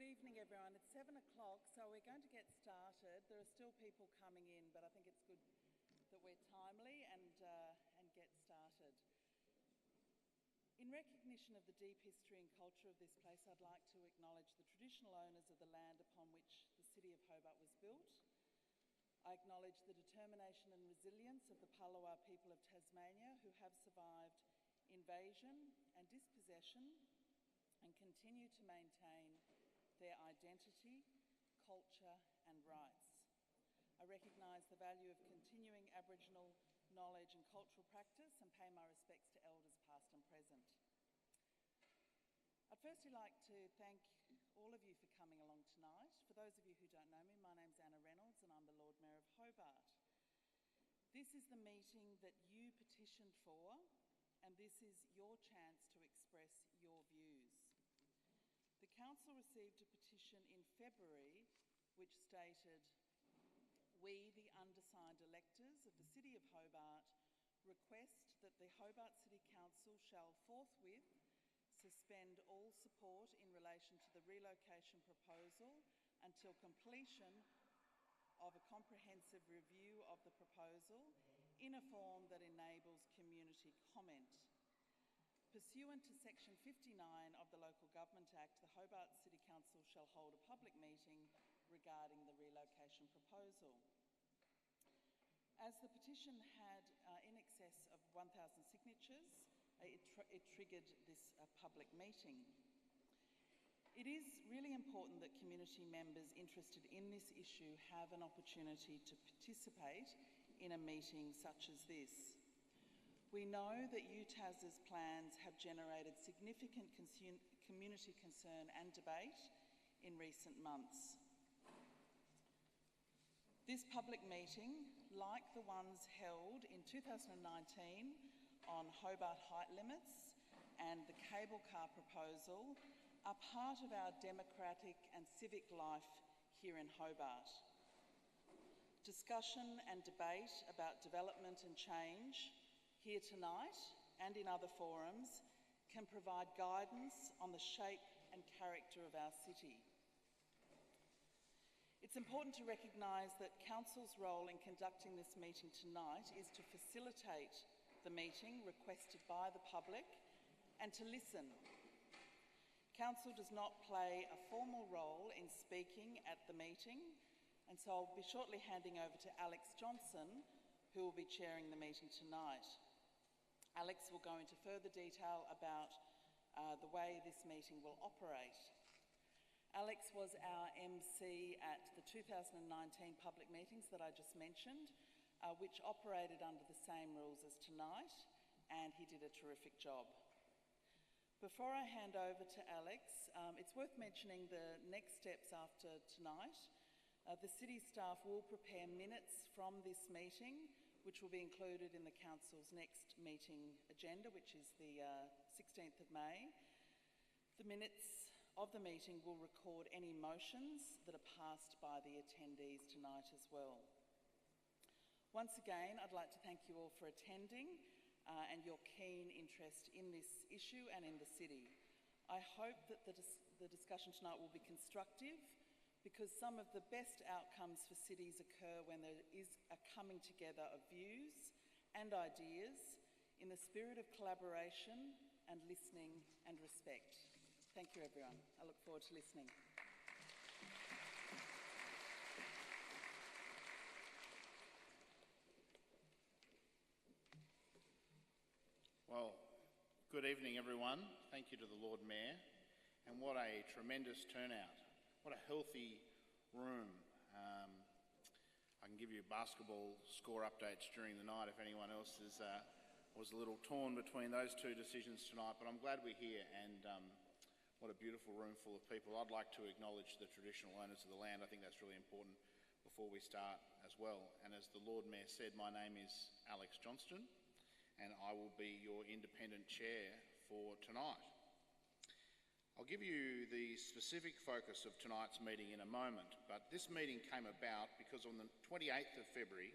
Good evening, everyone. It's 7 o'clock, so we're going to get started. There are still people coming in, but I think it's good that we're timely and get started. In recognition of the deep history and culture of this place, I'd like to acknowledge the traditional owners of the land upon which the city of Hobart was built. I acknowledge the determination and resilience of the Palawa people of Tasmania who have survived invasion and dispossession and continue to maintain their identity, culture and rights. I recognise the value of continuing Aboriginal knowledge and cultural practice and pay my respects to elders past and present. I'd firstly like to thank all of you for coming along tonight. For those of you who don't know me, my name's Anna Reynolds and I'm the Lord Mayor of Hobart. This is the meeting that you petitioned for, and this is your chance to express your views. The Council received a petition in February which stated, "We, the undersigned electors of the City of Hobart, request that the Hobart City Council shall forthwith suspend all support in relation to the relocation proposal until completion of a comprehensive review of the proposal in a form that enables community comment. Pursuant to Section 59 of the Local Government Act, the Hobart City Council shall hold a public meeting regarding the relocation proposal." As the petition had in excess of 1,000 signatures, it triggered this public meeting. It is really important that community members interested in this issue have an opportunity to participate in a meeting such as this. We know that UTAS's plans have generated significant community concern and debate in recent months. This public meeting, like the ones held in 2019 on Hobart height limits and the cable car proposal, are part of our democratic and civic life here in Hobart. Discussion and debate about development and change here tonight and in other forums can provide guidance on the shape and character of our city. It's important to recognise that Council's role in conducting this meeting tonight is to facilitate the meeting requested by the public and to listen. Council does not play a formal role in speaking at the meeting, and so I'll be shortly handing over to Alex Johnson, who will be chairing the meeting tonight. Alex will go into further detail about the way this meeting will operate. Alex was our MC at the 2019 public meetings that I just mentioned, which operated under the same rules as tonight, and he did a terrific job. Before I hand over to Alex, it's worth mentioning the next steps after tonight. The City staff will prepare minutes from this meeting, which will be included in the Council's next meeting agenda, which is the 16th of May. The minutes of the meeting will record any motions that are passed by the attendees tonight as well. Once again, I'd like to thank you all for attending and your keen interest in this issue and in the city. I hope that the discussion tonight will be constructive, because some of the best outcomes for cities occur when there is a coming together of views and ideas in the spirit of collaboration and listening and respect. Thank you, everyone. I look forward to listening. Well, good evening, everyone. Thank you to the Lord Mayor, and what a tremendous turnout. What a healthy room. I can give you basketball score updates during the night if anyone else was a little torn between those two decisions tonight, but I'm glad we're here, and what a beautiful room full of people. I'd like to acknowledge the traditional owners of the land. I think that's really important before we start as well. And as the Lord Mayor said, my name is Alex Johnston, and I will be your independent chair for tonight. I'll give you the specific focus of tonight's meeting in a moment, but this meeting came about because on the 28th of February,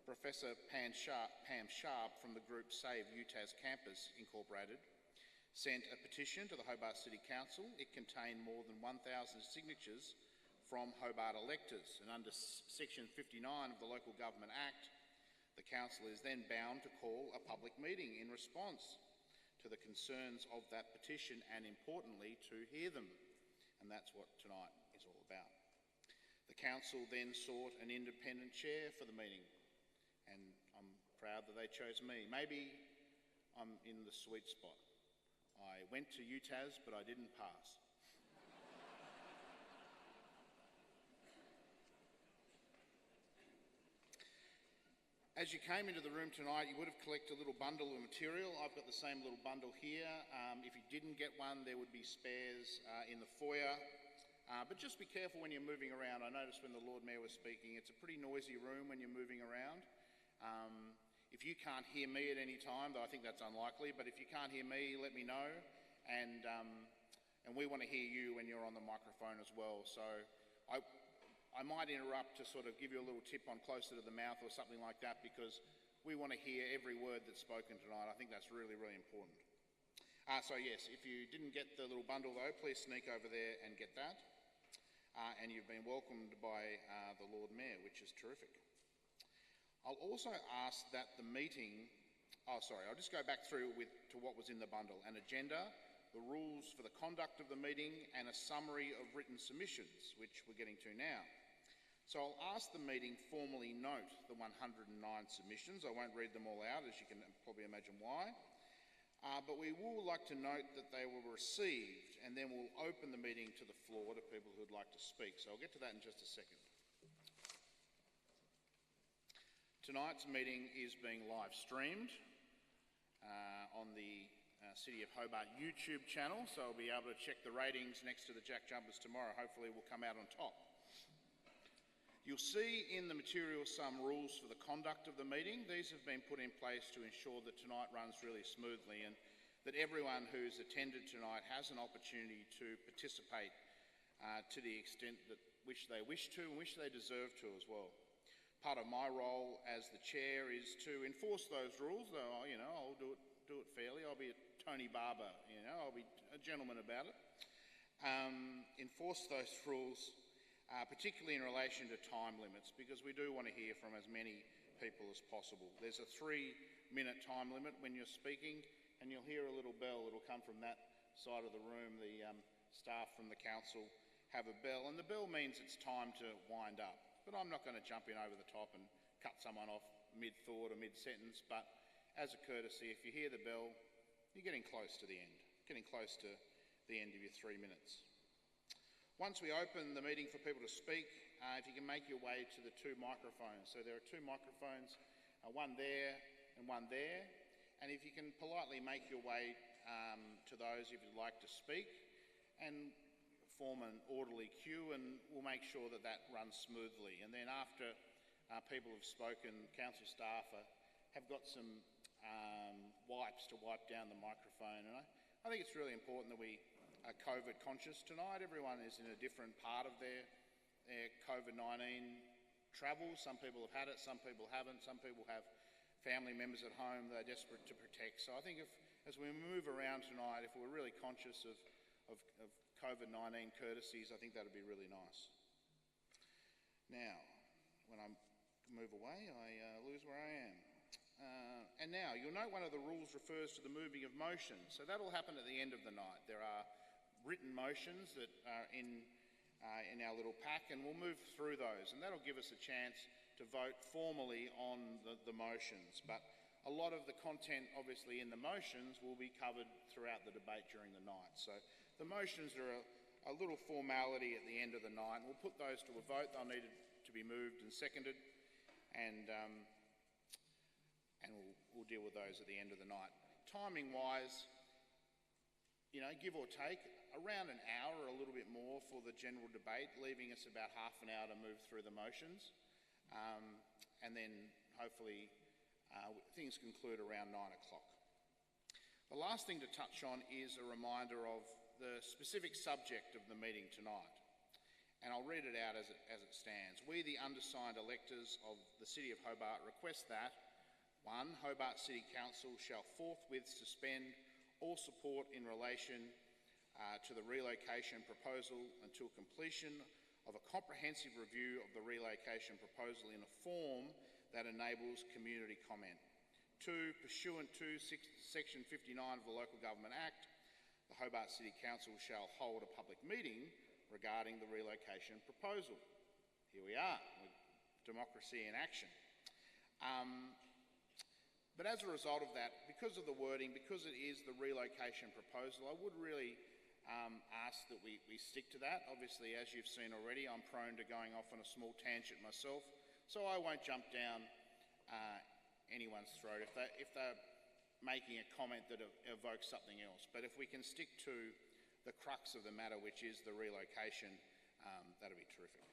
Professor Pam Sharp from the group Save UTAS Campus Incorporated sent a petition to the Hobart City Council. It contained more than 1,000 signatures from Hobart electors, and under Section 59 of the Local Government Act, the Council is then bound to call a public meeting in response to the concerns of that petition and, importantly, to hear them. And that's what tonight is all about. The Council then sought an independent chair for the meeting, and I'm proud that they chose me. Maybe I'm in the sweet spot. I went to UTAS, but I didn't pass. As you came into the room tonight, you would have collected a little bundle of material. I've got the same little bundle here. If you didn't get one, there would be spares in the foyer. But just be careful when you're moving around. I noticed when the Lord Mayor was speaking, it's a pretty noisy room when you're moving around. If you can't hear me at any time, though I think that's unlikely, but if you can't hear me, let me know. And we want to hear you when you're on the microphone as well. So I might interrupt to sort of give you a little tip on closer to the mouth or something like that, because we want to hear every word that's spoken tonight. I think that's really, really important. So yes, if you didn't get the little bundle though, please sneak over there and get that. And you've been welcomed by the Lord Mayor, which is terrific. I'll also ask that the meeting, I'll just go back through to what was in the bundle: an agenda, the rules for the conduct of the meeting, and a summary of written submissions, which we're getting to now. So I'll ask the meeting formally note the 109 submissions. I won't read them all out, as you can probably imagine why. But we will like to note that they were received, and then we'll open the meeting to the floor to people who'd like to speak. So I'll get to that in just a second. Tonight's meeting is being live streamed on the City of Hobart YouTube channel, so I'll be able to check the ratings next to the Jack Jumpers tomorrow. Hopefully we'll come out on top. You'll see in the material some rules for the conduct of the meeting. These have been put in place to ensure that tonight runs really smoothly and that everyone who's attended tonight has an opportunity to participate to the extent that which they wish to and which they deserve to as well. Part of my role as the chair is to enforce those rules, though I'll do it fairly. I'll be a Tony Barber, I'll be a gentleman about it. Enforce those rules, particularly in relation to time limits, because we do want to hear from as many people as possible. There's a 3-minute time limit when you're speaking, and you'll hear a little bell. It'll come from that side of the room. The staff from the council have a bell, and the bell means it's time to wind up. But I'm not going to jump in over the top and cut someone off mid-thought or mid-sentence, but as a courtesy, if you hear the bell, you're getting close to the end, getting close to the end of your 3 minutes. Once we open the meeting for people to speak, if you can make your way to the 2 microphones. So there are 2 microphones, one there and one there. And if you can politely make your way to those if you'd like to speak, and form an orderly queue, and we'll make sure that that runs smoothly. And then after people have spoken, council staff have got some wipes to wipe down the microphone. And I think it's really important that we are COVID conscious tonight. Everyone is in a different part of their COVID-19 travel. Some people have had it, some people haven't. Some people have family members at home they're desperate to protect. So I think as we move around tonight, if we're really conscious of COVID-19 courtesies, I think that'd be really nice. Now, when I move away, I lose where I am. And now, you'll note one of the rules refers to the moving of motions. So that'll happen at the end of the night. There are written motions that are in our little pack, and we'll move through those, and that'll give us a chance to vote formally on the motions. But a lot of the content, obviously, in the motions will be covered throughout the debate during the night. So the motions are a little formality at the end of the night, and we'll put those to a vote. They'll need to be moved and seconded, and we'll deal with those at the end of the night. Timing-wise, give or take, around an hour or a little bit more for the general debate, leaving us about half an hour to move through the motions. And then hopefully things conclude around 9 o'clock. The last thing to touch on is a reminder of the specific subject of the meeting tonight. And I'll read it out as it stands. We, the undersigned electors of the City of Hobart, request that 1. Hobart City Council shall forthwith suspend all support in relation to the relocation proposal until completion of a comprehensive review of the relocation proposal in a form that enables community comment. 2, pursuant to Section 59 of the Local Government Act, the Hobart City Council shall hold a public meeting regarding the relocation proposal. Here we are, with democracy in action. But as a result of that, because of the wording, because it is the relocation proposal, I would really ask that we stick to that. Obviously, as you've seen already, I'm prone to going off on a small tangent myself, so I won't jump down anyone's throat if they're making a comment that evokes something else. But if we can stick to the crux of the matter, which is the relocation, that'll be terrific.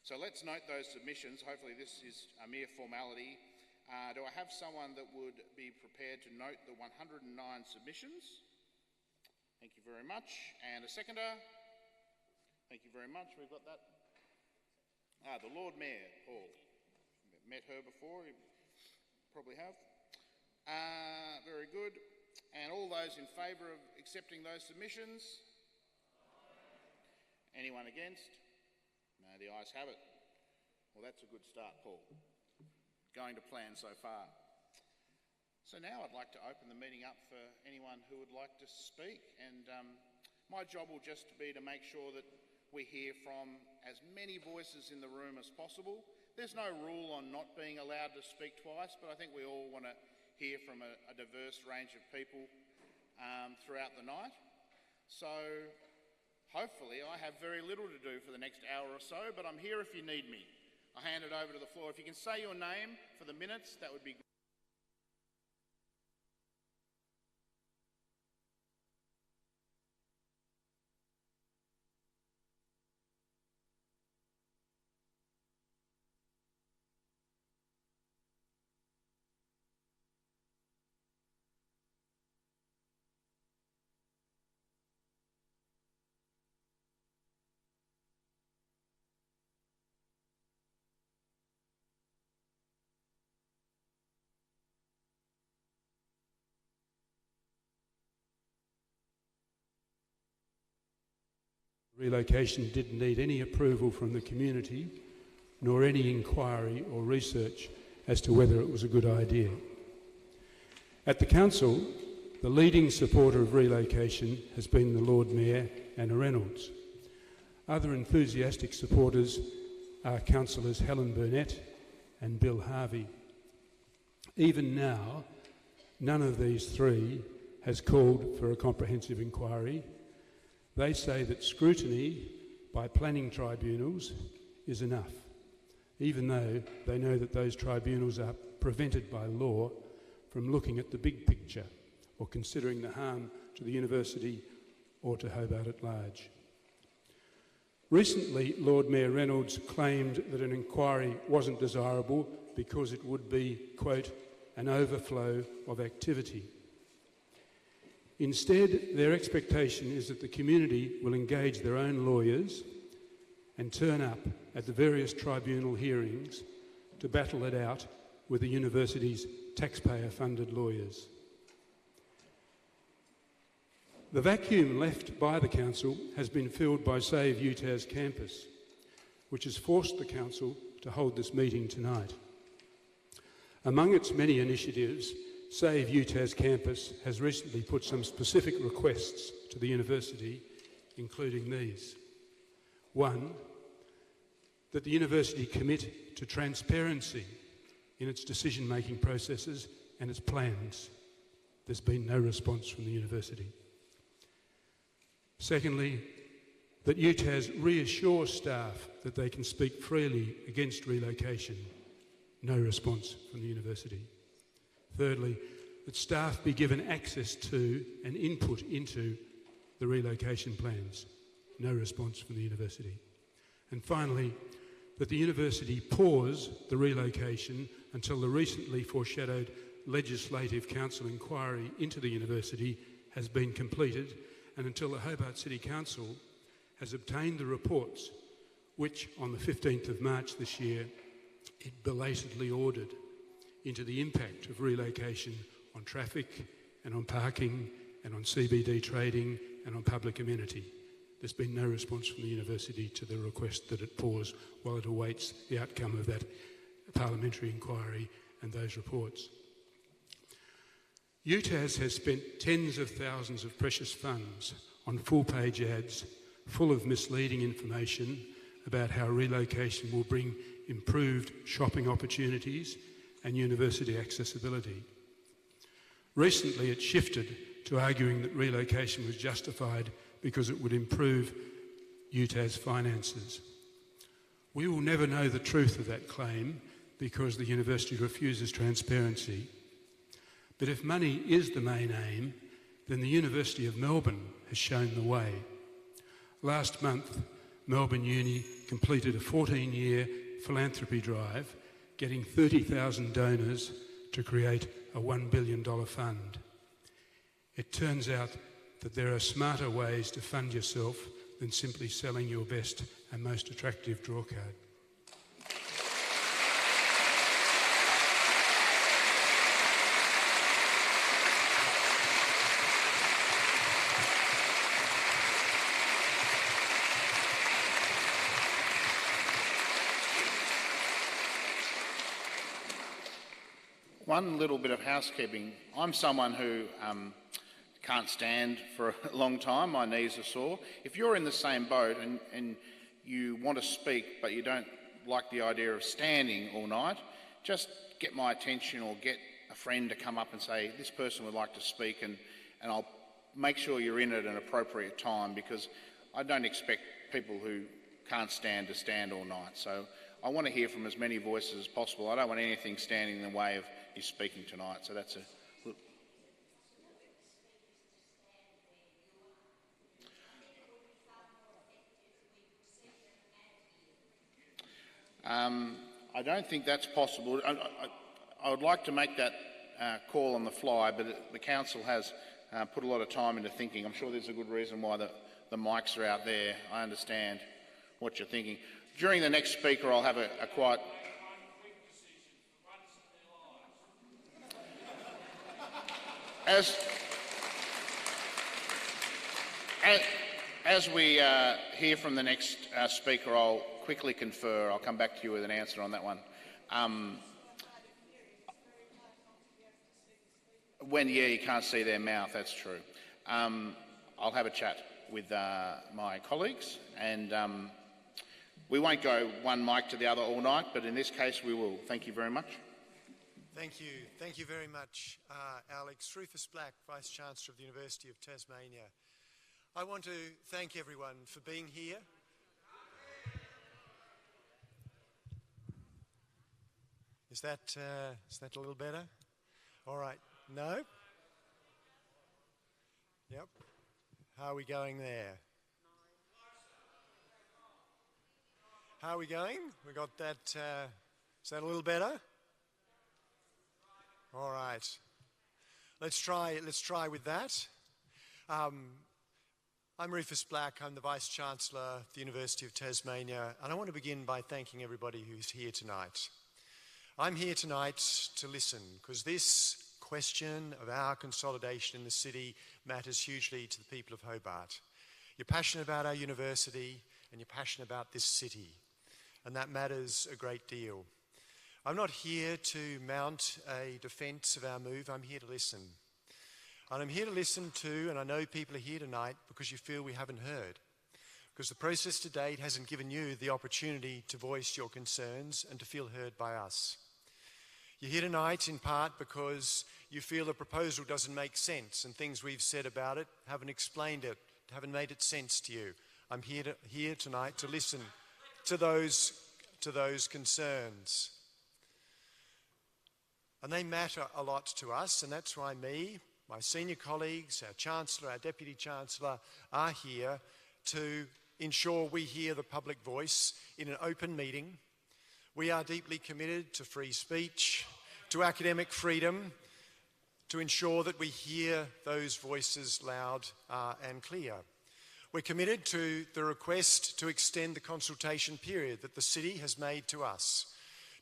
So let's note those submissions. Hopefully this is a mere formality. Do I have someone that would be prepared to note the 109 submissions? Thank you very much. And a seconder? Thank you very much. We've got that. The Lord Mayor, Paul. Met her before, you probably have. Very good. And all those in favour of accepting those submissions? Anyone against? No, the ayes have it. Well, that's a good start, Paul. Going to plan so far. So now I'd like to open the meeting up for anyone who would like to speak, and my job will just be to make sure that we hear from as many voices in the room as possible. There's no rule on not being allowed to speak twice, but I think we all want to hear from a diverse range of people throughout the night. So hopefully I have very little to do for the next hour or so, but I'm here if you need me. I'll hand it over to the floor. If you can say your name for the minutes, that would be great. Relocation didn't need any approval from the community, nor any inquiry or research as to whether it was a good idea. At the Council, the leading supporter of relocation has been the Lord Mayor, Anna Reynolds. Other enthusiastic supporters are Councillors Helen Burnett and Bill Harvey. Even now, none of these three has called for a comprehensive inquiry. They say that scrutiny by planning tribunals is enough, even though they know that those tribunals are prevented by law from looking at the big picture or considering the harm to the university or to Hobart at large. Recently, Lord Mayor Reynolds claimed that an inquiry wasn't desirable because it would be, quote, an overflow of activity. Instead, their expectation is that the community will engage their own lawyers and turn up at the various tribunal hearings to battle it out with the university's taxpayer-funded lawyers. The vacuum left by the Council has been filled by Save UTAS Campus, which has forced the Council to hold this meeting tonight. Among its many initiatives, Save UTAS Campus has recently put some specific requests to the university, including these. 1, that the university commit to transparency in its decision-making processes and its plans. There's been no response from the university. Secondly, that UTAS reassure staff that they can speak freely against relocation. No response from the university. Thirdly, that staff be given access to and input into the relocation plans. No response from the university. And finally, that the university pause the relocation until the recently foreshadowed Legislative Council inquiry into the university has been completed and until the Hobart City Council has obtained the reports which, on the 15th of March this year, it belatedly ordered into the impact of relocation on traffic and on parking and on CBD trading and on public amenity. There's been no response from the university to the request that it pause while it awaits the outcome of that parliamentary inquiry and those reports. UTAS has spent tens of thousands of precious funds on full-page ads full of misleading information about how relocation will bring improved shopping opportunities and university accessibility. Recently, it shifted to arguing that relocation was justified because it would improve UTAS finances. We will never know the truth of that claim because the university refuses transparency. But if money is the main aim, then the University of Melbourne has shown the way. Last month, Melbourne Uni completed a 14-year philanthropy drive, getting 30,000 donors to create a $1 billion fund. It turns out that there are smarter ways to fund yourself than simply selling your best and most attractive draw card. One little bit of housekeeping. I'm someone who can't stand for a long time. My knees are sore. If you're in the same boat and you want to speak but you don't like the idea of standing all night, just get my attention or get a friend to come up and say, this person would like to speak, and I'll make sure you're in at an appropriate time, because I don't expect people who can't stand to stand all night. So I want to hear from as many voices as possible. I don't want anything standing in the way of you speaking tonight. So that's I don't think that's possible. I would like to make that call on the fly, but the council has put a lot of time into thinking. I'm sure there's a good reason why the mics are out there. I understand what you're thinking. During the next speaker, I'll have a quiet... As we hear from the next speaker, I'll quickly confer. I'll come back to you with an answer on that one. You can't see their mouth, that's true. I'll have a chat with my colleagues, and we won't go one mic to the other all night, but in this case we will. Thank you very much. Thank you. Thank you very much, Alex. Rufus Black, Vice-Chancellor of the University of Tasmania. I want to thank everyone for being here. Is that a little better? All right. No? Yep. How are we going there? How are we going? We got that. Is that a little better? All right. Let's try with that. I'm Rufus Black. I'm the Vice-Chancellor of the University of Tasmania, and I want to begin by thanking everybody who's here tonight. I'm here tonight to listen, because this question of our consolidation in the city matters hugely to the people of Hobart. You're passionate about our university, and you're passionate about this city, and that matters a great deal. I'm not here to mount a defence of our move. I'm here to listen. And I'm here to listen to, and I know people are here tonight because you feel we haven't heard, because the process to date hasn't given you the opportunity to voice your concerns and to feel heard by us. You're here tonight in part because you feel the proposal doesn't make sense and things we've said about it haven't explained it, haven't made it sense to you. I'm here tonight to listen to those concerns. And they matter a lot to us, and that's why me, my senior colleagues, our Chancellor, our Deputy Chancellor are here to ensure we hear the public voice in an open meeting. We are deeply committed to free speech, to academic freedom, to ensure that we hear those voices loud and clear. We're committed to the request to extend the consultation period that the city has made to us,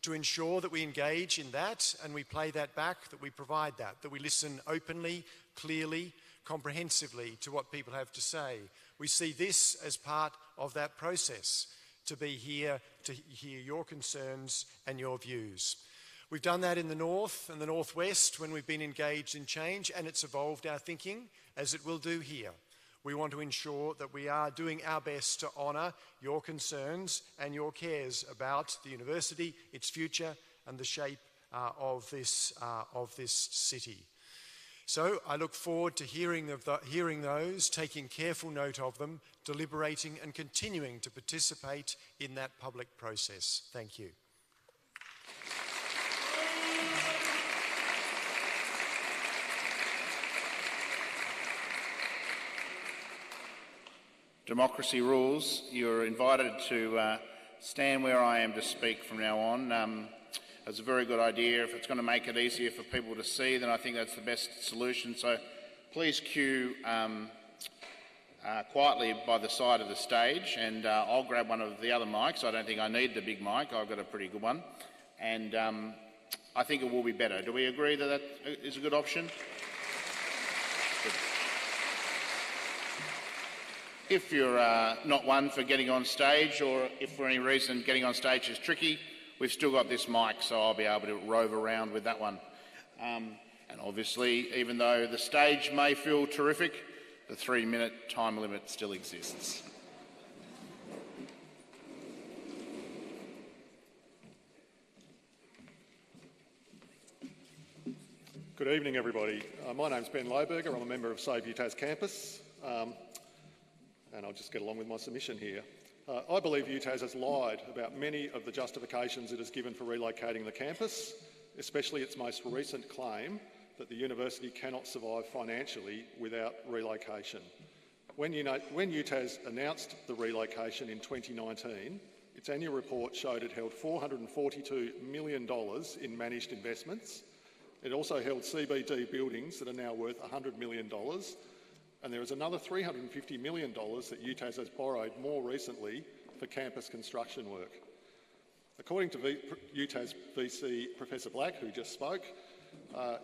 to ensure that we engage in that and we play that back, that we provide that we listen openly, clearly, comprehensively to what people have to say. We see this as part of that process, to be here to hear your concerns and your views. We've done that in the North and the Northwest when we've been engaged in change, and it's evolved our thinking, as it will do here. We want to ensure that we are doing our best to honour your concerns and your cares about the university, its future, and the shape of this city. So I look forward to hearing those, taking careful note of them, deliberating and continuing to participate in that public process. Thank you. Democracy rules. You're invited to stand where I am to speak from now on. It's a very good idea. If it's going to make it easier for people to see, then I think that's the best solution. So please queue quietly by the side of the stage, and I'll grab one of the other mics. I don't think I need the big mic. I've got a pretty good one. And I think it will be better. Do we agree that that is a good option? Good. If you're not one for getting on stage, or if for any reason getting on stage is tricky, we've still got this mic, so I'll be able to rove around with that one. And obviously, even though the stage may feel terrific, the 3-minute time limit still exists. Good evening, everybody. My name's Ben Loberger. I'm a member of Save UTAS Campus, and I'll just get along with my submission here. I believe UTAS has lied about many of the justifications it has given for relocating the campus, especially its most recent claim that the university cannot survive financially without relocation. When UTAS announced the relocation in 2019, its annual report showed it held $442 million in managed investments. It also held CBD buildings that are now worth $100 million, and there is another $350 million that UTAS has borrowed more recently for campus construction work. According to UTAS VC Professor Black, who just spoke,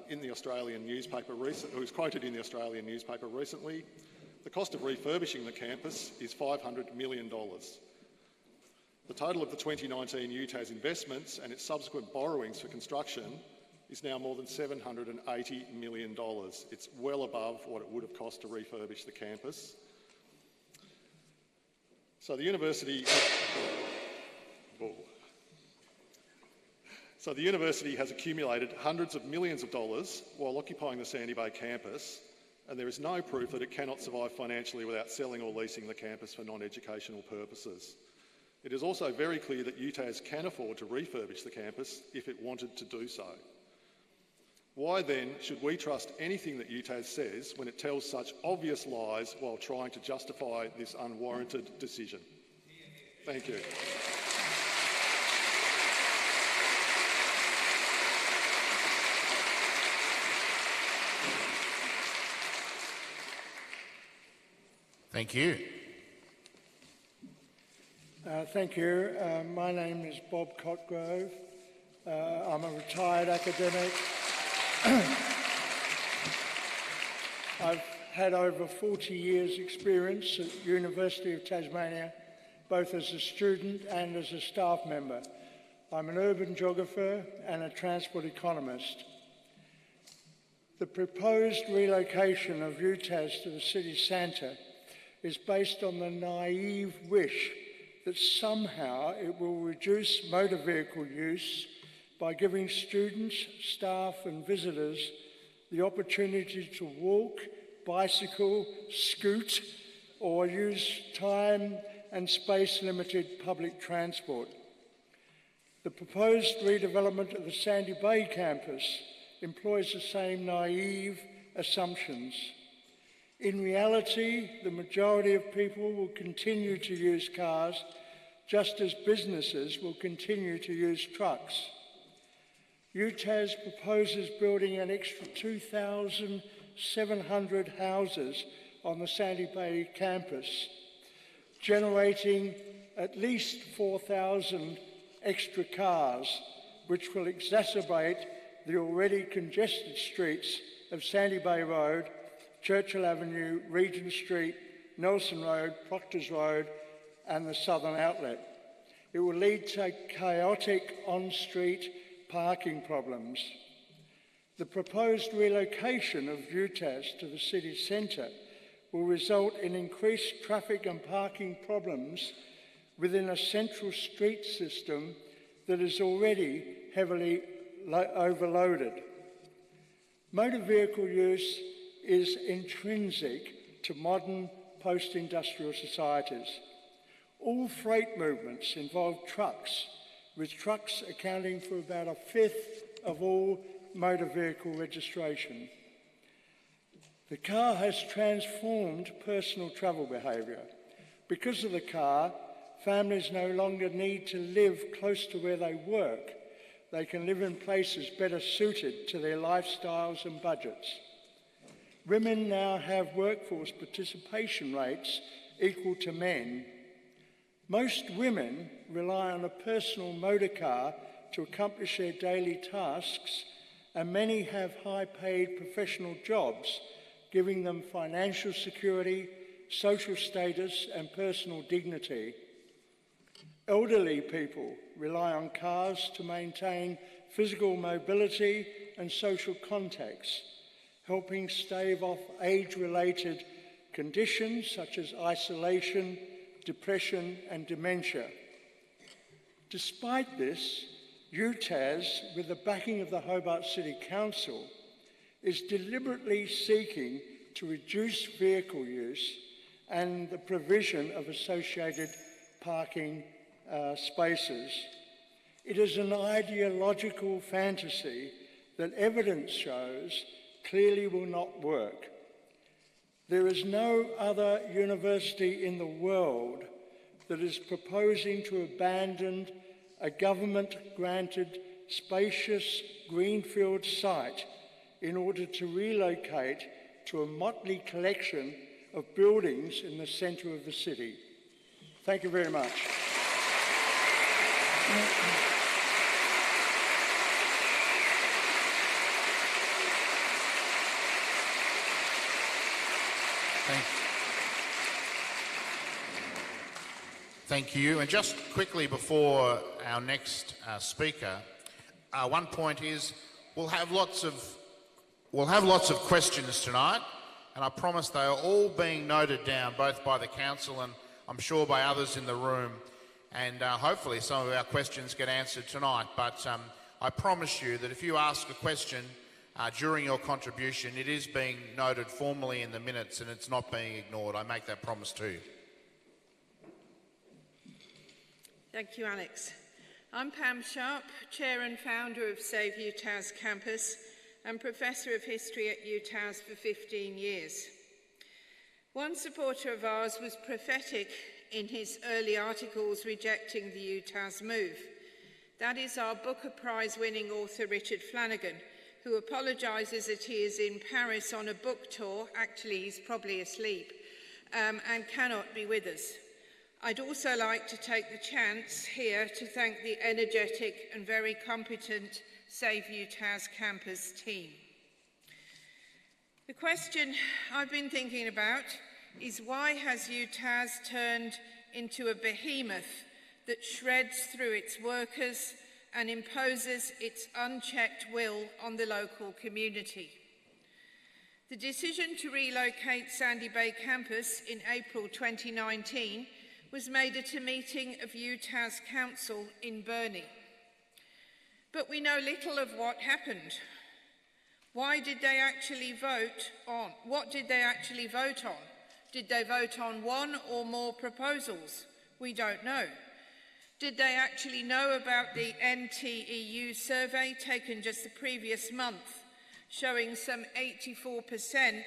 in the Australian newspaper who was quoted in the Australian newspaper recently, the cost of refurbishing the campus is $500 million. The total of the 2019 UTAS investments and its subsequent borrowings for construction is now more than $780 million. It's well above what it would have cost to refurbish the campus. So the university has accumulated hundreds of millions of dollars while occupying the Sandy Bay campus, and there is no proof that it cannot survive financially without selling or leasing the campus for non-educational purposes. It is also very clear that UTAS can afford to refurbish the campus if it wanted to do so. Why then should we trust anything that UTAS says when it tells such obvious lies while trying to justify this unwarranted decision? Thank you. Thank you. Thank you. My name is Bobcottgrove. I'm a retired academic. I've had over 40 years' experience at University of Tasmania, both as a student and as a staff member. I'm an urban geographer and a transport economist. The proposed relocation of UTAS to the city centre is based on the naive wish that somehow it will reduce motor vehicle use by giving students, staff and visitors the opportunity to walk, bicycle, scoot or use time and space limited public transport. The proposed redevelopment of the Sandy Bay campus employs the same naive assumptions. In reality, the majority of people will continue to use cars just as businesses will continue to use trucks. UTAS proposes building an extra 2,700 houses on the Sandy Bay campus, generating at least 4,000 extra cars, which will exacerbate the already congested streets of Sandy Bay Road Churchill Avenue, Regent Street, Nelson Road, Proctors Road and the Southern Outlet. It will lead to chaotic on-street parking problems. The proposed relocation of UTAS to the city centre will result in increased traffic and parking problems within a central street system that is already heavily overloaded. Motor vehicle use is intrinsic to modern post-industrial societies. All freight movements involve trucks, with trucks accounting for about a fifth of all motor vehicle registration. The car has transformed personal travel behaviour. Because of the car, families no longer need to live close to where they work. They can live in places better suited to their lifestyles and budgets. Women now have workforce participation rates equal to men. Most women rely on a personal motor car to accomplish their daily tasks, and many have high-paid professional jobs, giving them financial security, social status and personal dignity. Elderly people rely on cars to maintain physical mobility and social contacts, helping stave off age-related conditions such as isolation, depression and dementia. Despite this, UTAS, with the backing of the Hobart City Council, is deliberately seeking to reduce vehicle use and the provision of associated parking spaces. It is an ideological fantasy that evidence shows clearly will not work. There is no other university in the world that is proposing to abandon a government-granted spacious greenfield site in order to relocate to a motley collection of buildings in the centre of the city. Thank you very much. Thank you. And just quickly before our next speaker, one point is we'll have lots of questions tonight, and I promise they are all being noted down, both by the council and I'm sure by others in the room. And hopefully some of our questions get answered tonight. But I promise you that if you ask a question during your contribution, it is being noted formally in the minutes and it's not being ignored. I make that promise to you. Thank you, Alex. I'm Pam Sharp, Chair and Founder of Save UTAS Campus and Professor of History at UTAS for 15 years. One supporter of ours was prophetic in his early articles rejecting the UTAS move. That is our Booker Prize-winning author Richard Flanagan, who apologises that he is in Paris on a book tour, actually he's probably asleep, and cannot be with us. I'd also like to take the chance here to thank the energetic and very competent Save UTAS Campus team. The question I've been thinking about is why has UTAS turned into a behemoth that shreds through its workers and imposes its unchecked will on the local community? The decision to relocate Sandy Bay campus in April 2019 was made at a meeting of UTAS Council in Burnie. But we know little of what happened. Why did they actually vote on? What did they actually vote on? Did they vote on one or more proposals? We don't know. Did they actually know about the NTEU survey taken just the previous month, showing some 84%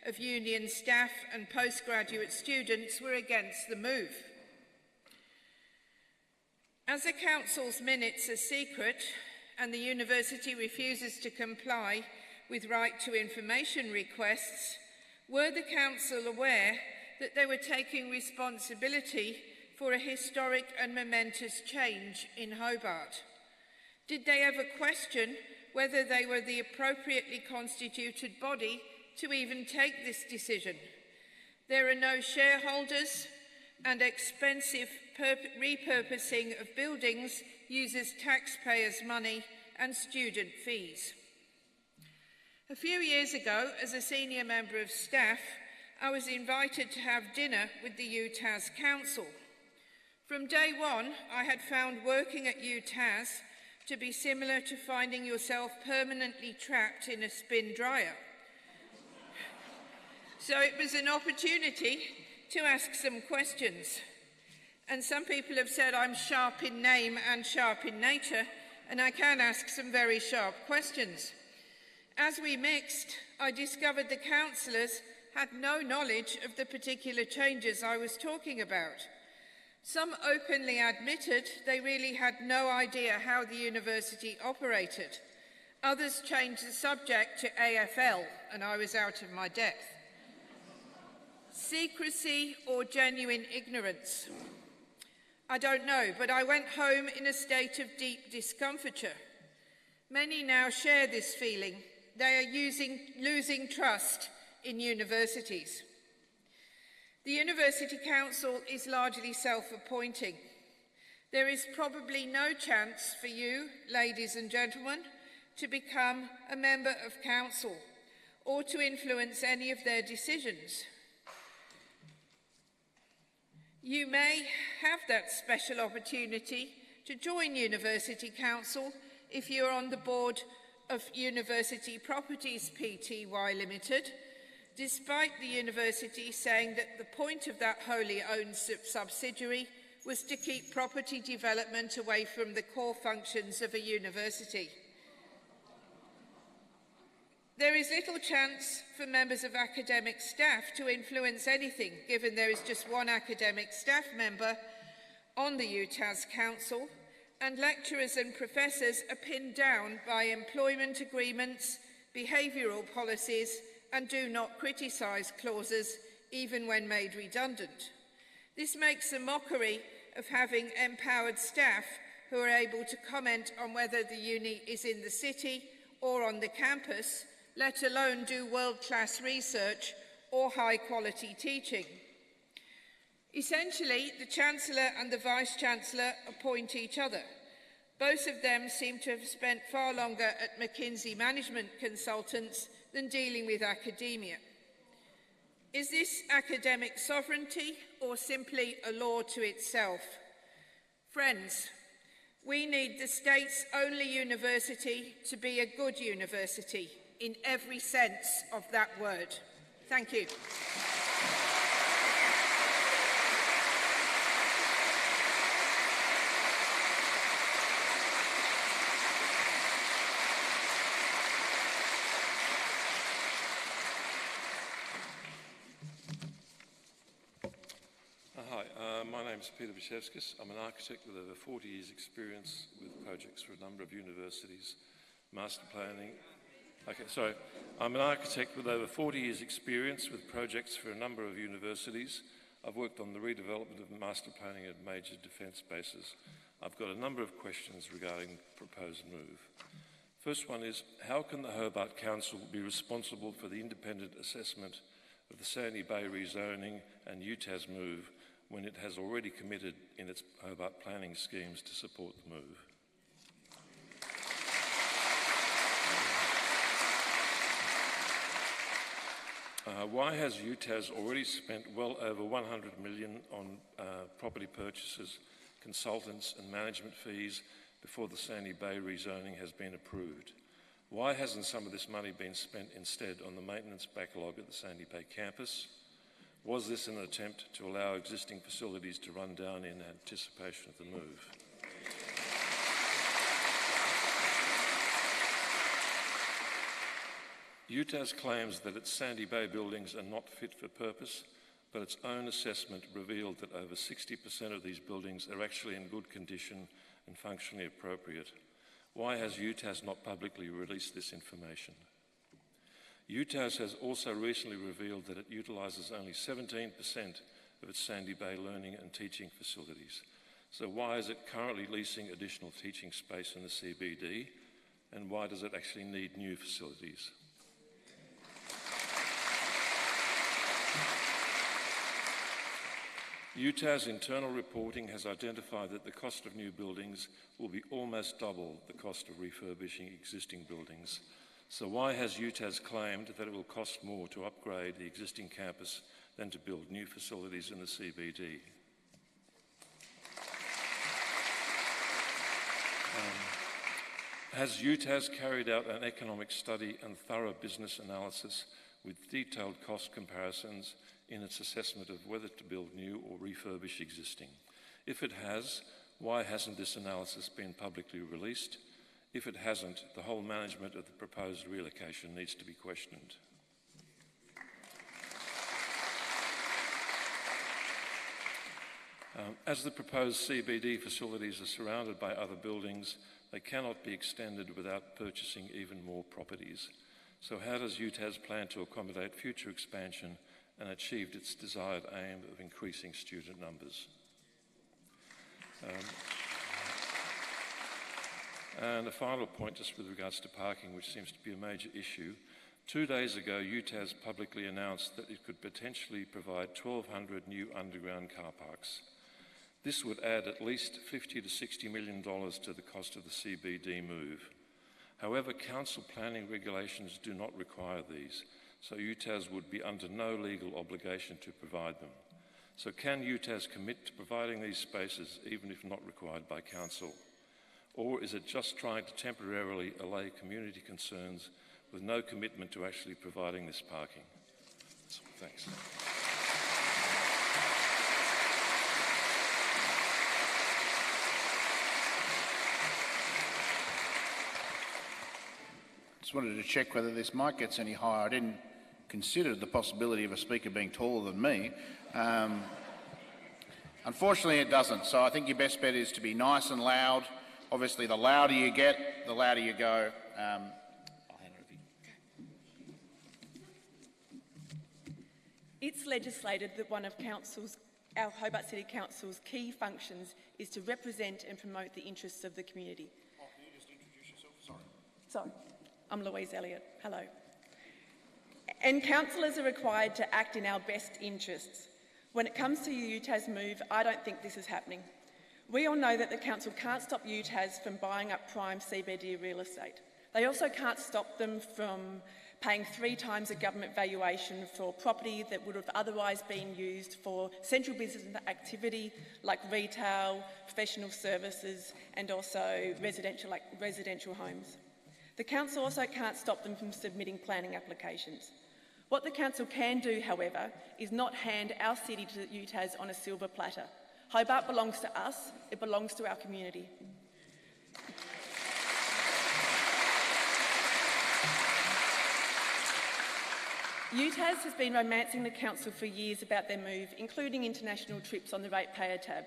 of union staff and postgraduate students were against the move? As the council's minutes are secret and the university refuses to comply with right to information requests, were the council aware that they were taking responsibility for a historic and momentous change in Hobart? Did they ever question whether they were the appropriately constituted body to even take this decision. There are no shareholders, and expensive repurposing of buildings uses taxpayers' money and student fees. A few years ago, as a senior member of staff, I was invited to have dinner with the UTAS Council. From day one, I had found working at UTAS to be similar to finding yourself permanently trapped in a spin dryer. So it was an opportunity to ask some questions. And some people have said I'm sharp in name and sharp in nature, and I can ask some very sharp questions. As we mixed, I discovered the councillors had no knowledge of the particular changes I was talking about. Some openly admitted they really had no idea how the university operated. Others changed the subject to AFL, and I was out of my depth. Secrecy or genuine ignorance? I don't know, but I went home in a state of deep discomfiture. Many now share this feeling. They are losing trust in universities. The University Council is largely self-appointing. There is probably no chance for you, ladies and gentlemen, to become a member of council or to influence any of their decisions. You may have that special opportunity to join University Council if you're on the board of University Properties Pty Limited, despite the university saying that the point of that wholly owned subsidiary was to keep property development away from the core functions of a university. There is little chance for members of academic staff to influence anything, given there is just one academic staff member on the UTAS Council, and lecturers and professors are pinned down by employment agreements, behavioural policies, and do not criticise clauses, even when made redundant. This makes a mockery of having empowered staff who are able to comment on whether the uni is in the city or on the campus, let alone do world-class research or high-quality teaching. Essentially, the Chancellor and the Vice-Chancellor appoint each other. Both of them seem to have spent far longer at McKinsey Management Consultants than dealing with academia. Is this academic sovereignty or simply a law to itself? Friends, we need the state's only university to be a good university in every sense of that word. Thank you. My name is Visevskas. I'm an architect with over 40 years' experience with projects for a number of universities, master planning. I'm an architect with over 40 years' experience with projects for a number of universities. I've worked on the redevelopment of master planning at major defence bases. I've got a number of questions regarding the proposed move. First one is, how can the Hobart Council be responsible for the independent assessment of the Sandy Bay rezoning and UTAS move when it has already committed in its Hobart planning schemes to support the move? Why has UTAS already spent well over $100 million on property purchases, consultants and management fees before the Sandy Bay rezoning has been approved? Why hasn't some of this money been spent instead on the maintenance backlog at the Sandy Bay campus? Was this an attempt to allow existing facilities to run down in anticipation of the move? UTAS claims that its Sandy Bay buildings are not fit for purpose, but its own assessment revealed that over 60% of these buildings are actually in good condition and functionally appropriate. Why has UTAS not publicly released this information? UTAS has also recently revealed that it utilises only 17% of its Sandy Bay learning and teaching facilities. So why is it currently leasing additional teaching space in the CBD, and why does it actually need new facilities? UTAS internal reporting has identified that the cost of new buildings will be almost double the cost of refurbishing existing buildings. So why has UTAS claimed that it will cost more to upgrade the existing campus than to build new facilities in the CBD? Has UTAS carried out an economic study and thorough business analysis with detailed cost comparisons in its assessment of whether to build new or refurbish existing? If it has, why hasn't this analysis been publicly released? If it hasn't, the whole management of the proposed relocation needs to be questioned. As the proposed CBD facilities are surrounded by other buildings, they cannot be extended without purchasing even more properties. So how does UTAS plan to accommodate future expansion and achieve its desired aim of increasing student numbers? And a final point just with regards to parking, which seems to be a major issue. 2 days ago, UTAS publicly announced that it could potentially provide 1,200 new underground car parks. This would add at least $50 to $60 million to the cost of the CBD move. However, council planning regulations do not require these, so UTAS would be under no legal obligation to provide them. So can UTAS commit to providing these spaces even if not required by council? Or is it just trying to temporarily allay community concerns with no commitment to actually providing this parking? Thanks. Just wanted to check whether this mic gets any higher. I didn't consider the possibility of a speaker being taller than me. Unfortunately, it doesn't. So I think your best bet is to be nice and loud. Obviously, the louder you get, the louder you go. I'll hand it over. It's legislated that one of our Hobart City Council's key functions is to represent and promote the interests of the community. Oh, can you just introduce yourself? Sorry. I'm Louise Elliott. Hello. And councillors are required to act in our best interests. When it comes to the UTAS move, I don't think this is happening. We all know that the council can't stop UTAS from buying up prime CBD real estate. They also can't stop them from paying 3 times a government valuation for property that would have otherwise been used for central business activity like retail, professional services and also residential homes. The council also can't stop them from submitting planning applications. What the council can do, however, is not hand our city to UTAS on a silver platter. Hobart belongs to us, it belongs to our community. UTAS has been romancing the council for years about their move, including international trips on the ratepayer tab.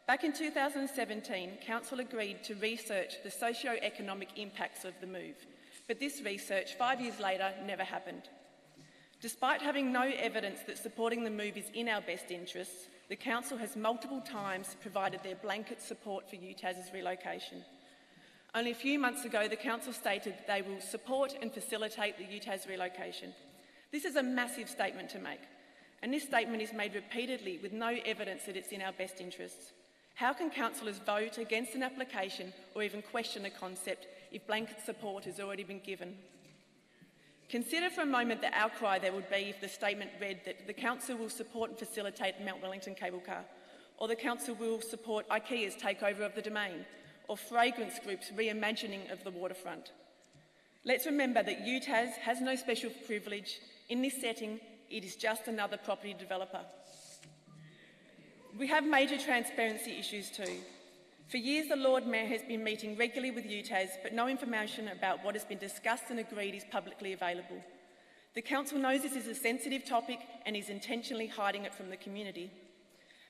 Back in 2017, council agreed to research the socio-economic impacts of the move, but this research 5 years later never happened. Despite having no evidence that supporting the move is in our best interests, the council has multiple times provided their blanket support for UTAS's relocation. Only a few months ago, the council stated they will support and facilitate the UTAS relocation. This is a massive statement to make, and this statement is made repeatedly with no evidence that it's in our best interests. How can councillors vote against an application or even question a concept if blanket support has already been given? Consider for a moment the outcry there would be if the statement read that the council will support and facilitate Mount Wellington cable car, or the council will support IKEA's takeover of the domain, or fragrance groups' reimagining of the waterfront. Let's remember that UTAS has no special privilege. In this setting, it is just another property developer. We have major transparency issues too. For years, the Lord Mayor has been meeting regularly with UTAS, but no information about what has been discussed and agreed is publicly available. The council knows this is a sensitive topic and is intentionally hiding it from the community.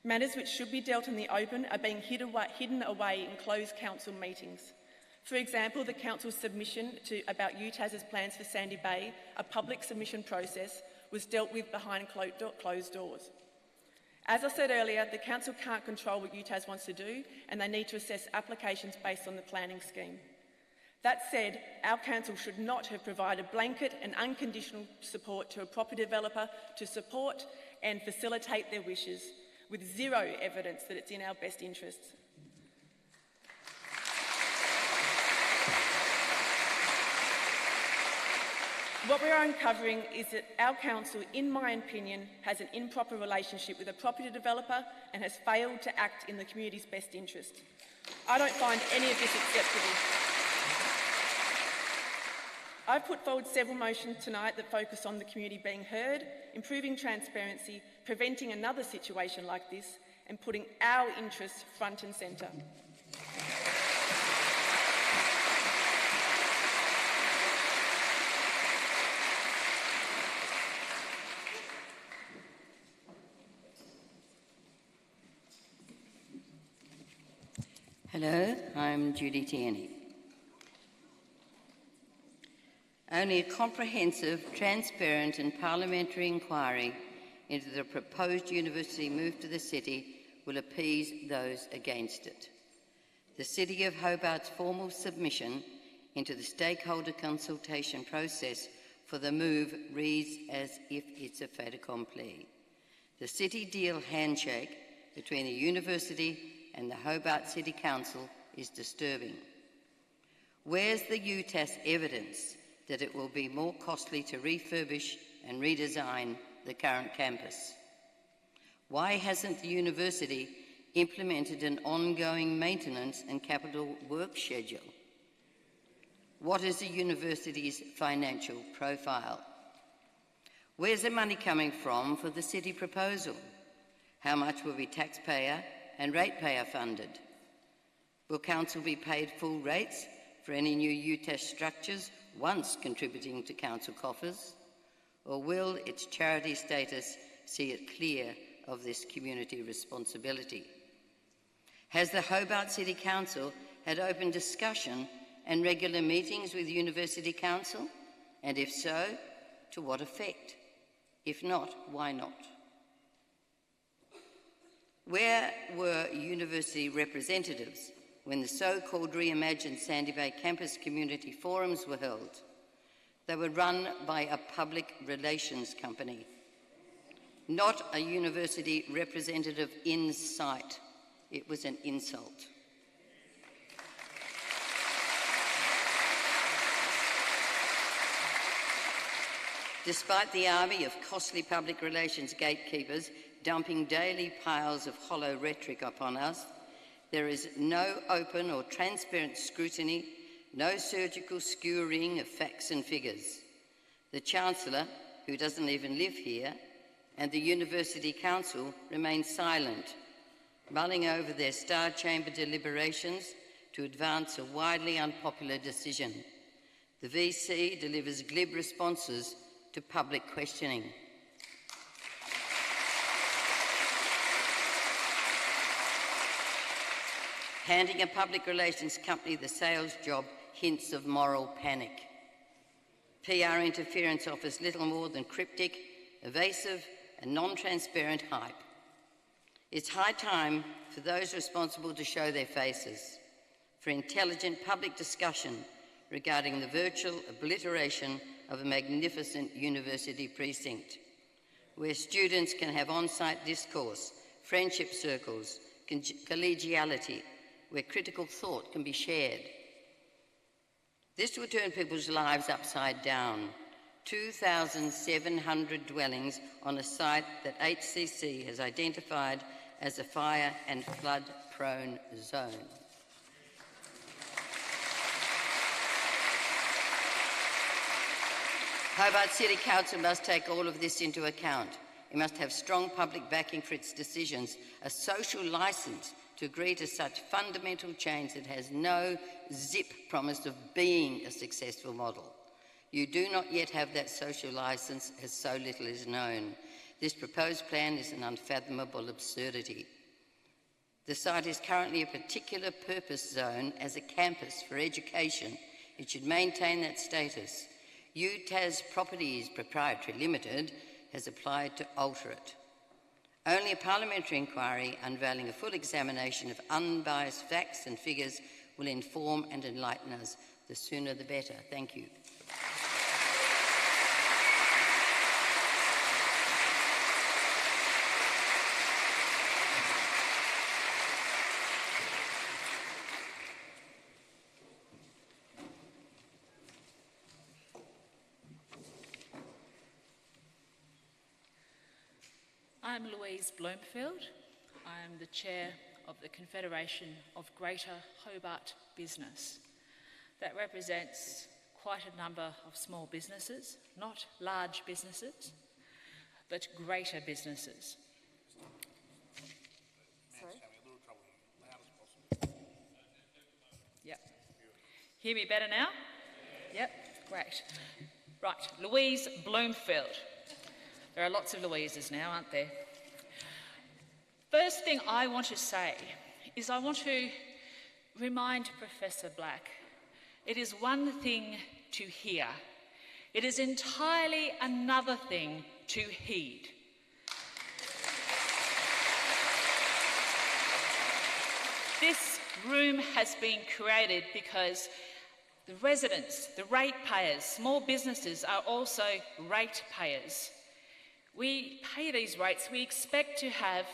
Matters which should be dealt in the open are being hidden away in closed council meetings. For example, the council's submission about UTAS's plans for Sandy Bay, a public submission process, was dealt with behind closed doors. As I said earlier, the council can't control what UTAS wants to do, and they need to assess applications based on the planning scheme. That said, our council should not have provided blanket and unconditional support to a property developer to support and facilitate their wishes. with zero evidence that it's in our best interests. What we are uncovering is that our council, in my opinion, has an improper relationship with a property developer and has failed to act in the community's best interest. I don't find any of this acceptable. I've put forward several motions tonight that focus on the community being heard, improving transparency, preventing another situation like this, and putting our interests front and centre. Hello, I'm Judy Tierney. Only a comprehensive, transparent and parliamentary inquiry into the proposed university move to the city will appease those against it. The City of Hobart's formal submission into the stakeholder consultation process for the move reads as if it's a fait accompli. The city deal handshake between the university and the Hobart City Council is disturbing. Where's the UTAS evidence that it will be more costly to refurbish and redesign the current campus? Why hasn't the university implemented an ongoing maintenance and capital work schedule? What is the university's financial profile? Where's the money coming from for the city proposal? How much will be taxpayer and ratepayer funded? Will council be paid full rates for any new UTAS structures once contributing to council coffers? Or will its charity status see it clear of this community responsibility? Has the Hobart City Council had open discussion and regular meetings with University Council? And if so, to what effect? If not, why not? Where were university representatives when the so-called reimagined Sandy Bay campus community forums were held? They were run by a public relations company, not a university representative in sight. It was an insult. Despite the army of costly public relations gatekeepers dumping daily piles of hollow rhetoric upon us, there is no open or transparent scrutiny, no surgical skewering of facts and figures. The Chancellor, who doesn't even live here, and the University Council remain silent, mulling over their Star Chamber deliberations to advance a widely unpopular decision. The VC delivers glib responses to public questioning. Handing a public relations company the sales job hints of moral panic. PR interference offers little more than cryptic, evasive and non-transparent hype. It's high time for those responsible to show their faces, for intelligent public discussion regarding the virtual obliteration of a magnificent university precinct, where students can have on-site discourse, friendship circles, collegiality, where critical thought can be shared. This will turn people's lives upside down. 2,700 dwellings on a site that HCC has identified as a fire and flood-prone zone. Hobart City Council must take all of this into account. It must have strong public backing for its decisions, a social licence to agree to such fundamental change that has no zip promise of being a successful model. You do not yet have that social licence, as so little is known. This proposed plan is an unfathomable absurdity. The site is currently a particular purpose zone as a campus for education. It should maintain that status. UTAS Properties Proprietary Limited has applied to alter it. Only a parliamentary inquiry unveiling a full examination of unbiased facts and figures will inform and enlighten us. The sooner the better. Thank you. I'm Louise Bloomfield. I am the chair of the Confederation of Greater Hobart Business. That represents quite a number of small businesses, not large businesses, but greater businesses. Sorry? Yep. Hear me better now? Yep, great. Right, Louise Bloomfield. There are lots of Louises now, aren't there? First thing I want to say is I want to remind Professor Black, it is one thing to hear. It is entirely another thing to heed. This room has been created because the residents, the ratepayers, small businesses are also ratepayers. We pay these rates. We expect to have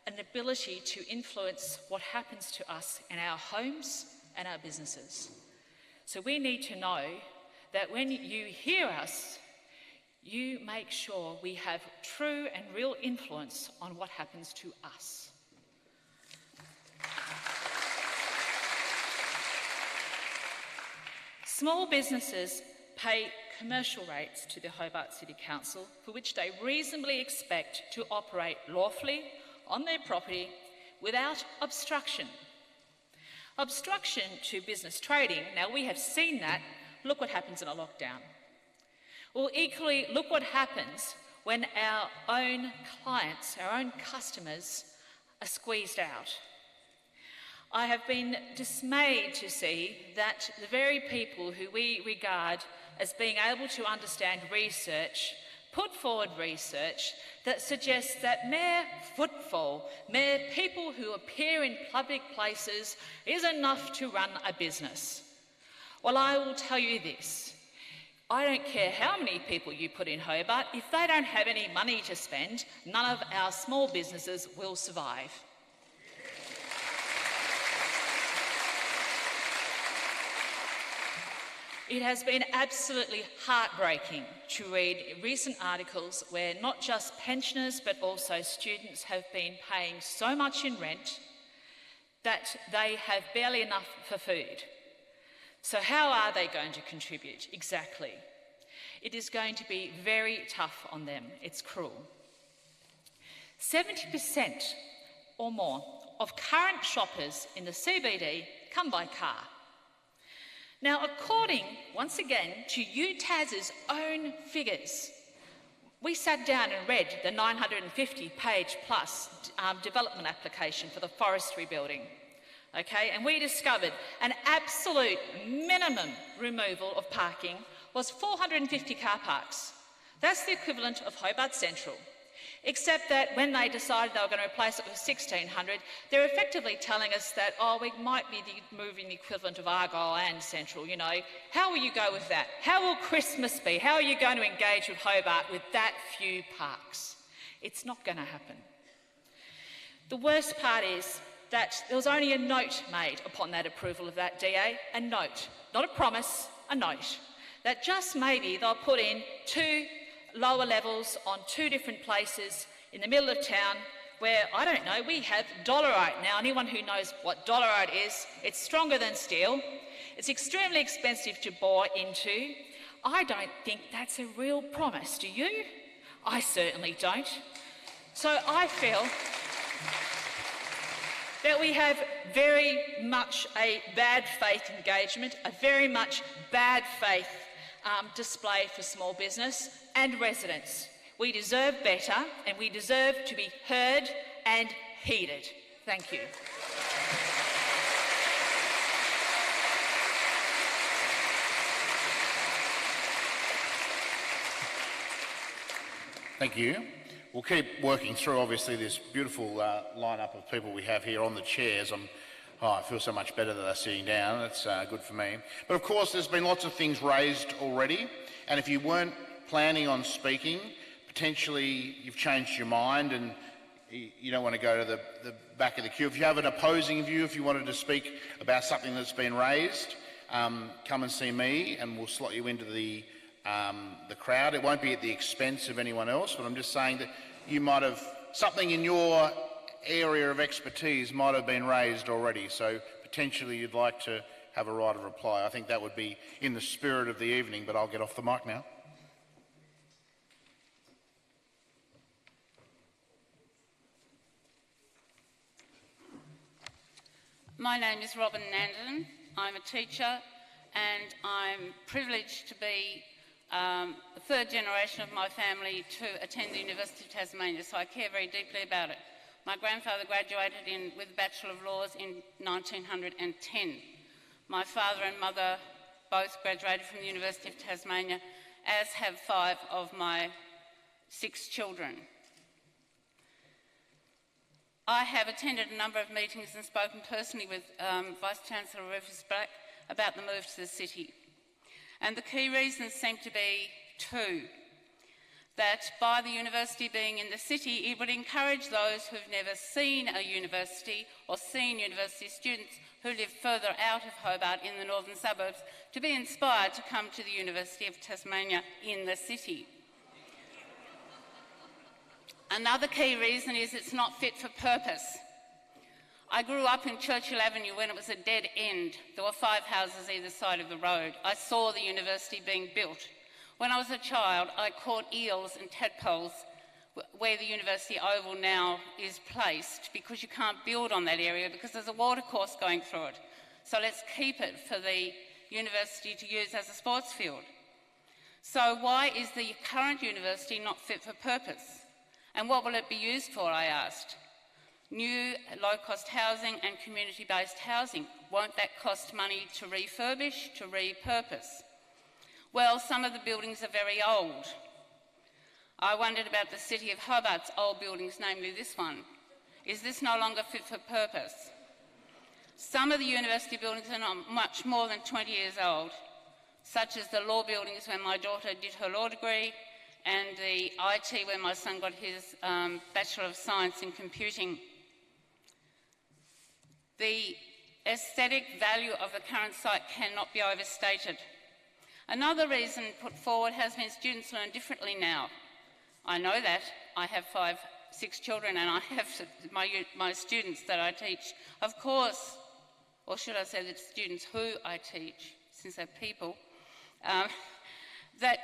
an ability to influence what happens to us in our homes and our businesses. So we need to know that when you hear us, you make sure we have true and real influence on what happens to us. Small businesses pay commercial rates to the Hobart City Council for which they reasonably expect to operate lawfully on their property without obstruction. Obstruction to business trading, now we have seen that. Look what happens in a lockdown. Well, equally, look what happens when our own clients, our own customers are squeezed out. I have been dismayed to see that the very people who we regard as being able to understand research put forward research that suggests that mere footfall, mere people who appear in public places is enough to run a business. Well, I will tell you this. I don't care how many people you put in Hobart, if they don't have any money to spend, none of our small businesses will survive. It has been absolutely heartbreaking to read recent articles where not just pensioners but also students have been paying so much in rent that they have barely enough for food. So how are they going to contribute exactly? It is going to be very tough on them. It's cruel. 70% or more of current shoppers in the CBD come by car. Now, according, once again, to UTAS's own figures, we sat down and read the 950-page plus development application for the forestry building, okay, and we discovered an absolute minimum removal of parking was 450 car parks. That's the equivalent of Hobart Central, except that when they decided they were going to replace it with 1,600, they're effectively telling us that, oh, we might be moving the equivalent of Argyle and Central, you know. How will you go with that? How will Christmas be? How are you going to engage with Hobart with that few parks? It's not going to happen. The worst part is that there was only a note made upon that approval of that DA, a note, not a promise, a note, that just maybe they'll put in 2 lower levels on 2 different places in the middle of town where, I don't know, we have dolerite now. Anyone who knows what dolerite is, it's stronger than steel. It's extremely expensive to bore into. I don't think that's a real promise, do you? I certainly don't. So I feel that we have very much a bad faith engagement, a very much bad faith display for small business and residents. We deserve better and we deserve to be heard and heeded. Thank you. Thank you. We'll keep working through, obviously, this beautiful lineup of people we have here on the chairs. I feel so much better that they're sitting down. That's good for me. But of course, there's been lots of things raised already, and if you weren't planning on speaking, potentially you've changed your mind and you don't want to go to the back of the queue. If you have an opposing view, if you wanted to speak about something that's been raised, come and see me and we'll slot you into the crowd. It won't be at the expense of anyone else, but I'm just saying that you might have something in your area of expertise might have been raised already, so potentially you'd like to have a right of reply. I think that would be in the spirit of the evening, but I'll get off the mic now. My name is Robin Nanden. I'm a teacher and I'm privileged to be the third generation of my family to attend the University of Tasmania, so I care very deeply about it. My grandfather graduated with a Bachelor of Laws in 1910. My father and mother both graduated from the University of Tasmania, as have 5 of my 6 children. I have attended a number of meetings and spoken personally with Vice-Chancellor Rufus Black about the move to the city. And the key reasons seem to be 2. That by the university being in the city, it would encourage those who've never seen a university or seen university students who live further out of Hobart in the northern suburbs to be inspired to come to the University of Tasmania in the city. Another key reason is it's not fit for purpose. I grew up in Churchill Avenue when it was a dead end. There were 5 houses either side of the road. I saw the university being built. When I was a child, I caught eels and tadpoles where the University Oval now is placed, because you can't build on that area because there's a watercourse going through it. So let's keep it for the university to use as a sports field. So why is the current university not fit for purpose? And what will it be used for, I asked. New low-cost housing and community-based housing. Won't that cost money to refurbish, to repurpose? Well, some of the buildings are very old. I wondered about the City of Hobart's old buildings, namely this one. Is this no longer fit for purpose? Some of the university buildings are not much more than 20 years old, such as the law buildings where my daughter did her law degree, and the IT where my son got his Bachelor of Science in Computing. The aesthetic value of the current site cannot be overstated. Another reason put forward has been students learn differently now. I know that. I have 6 children and I have my students that I teach. Of course, or should I say the students who I teach, since they're people, that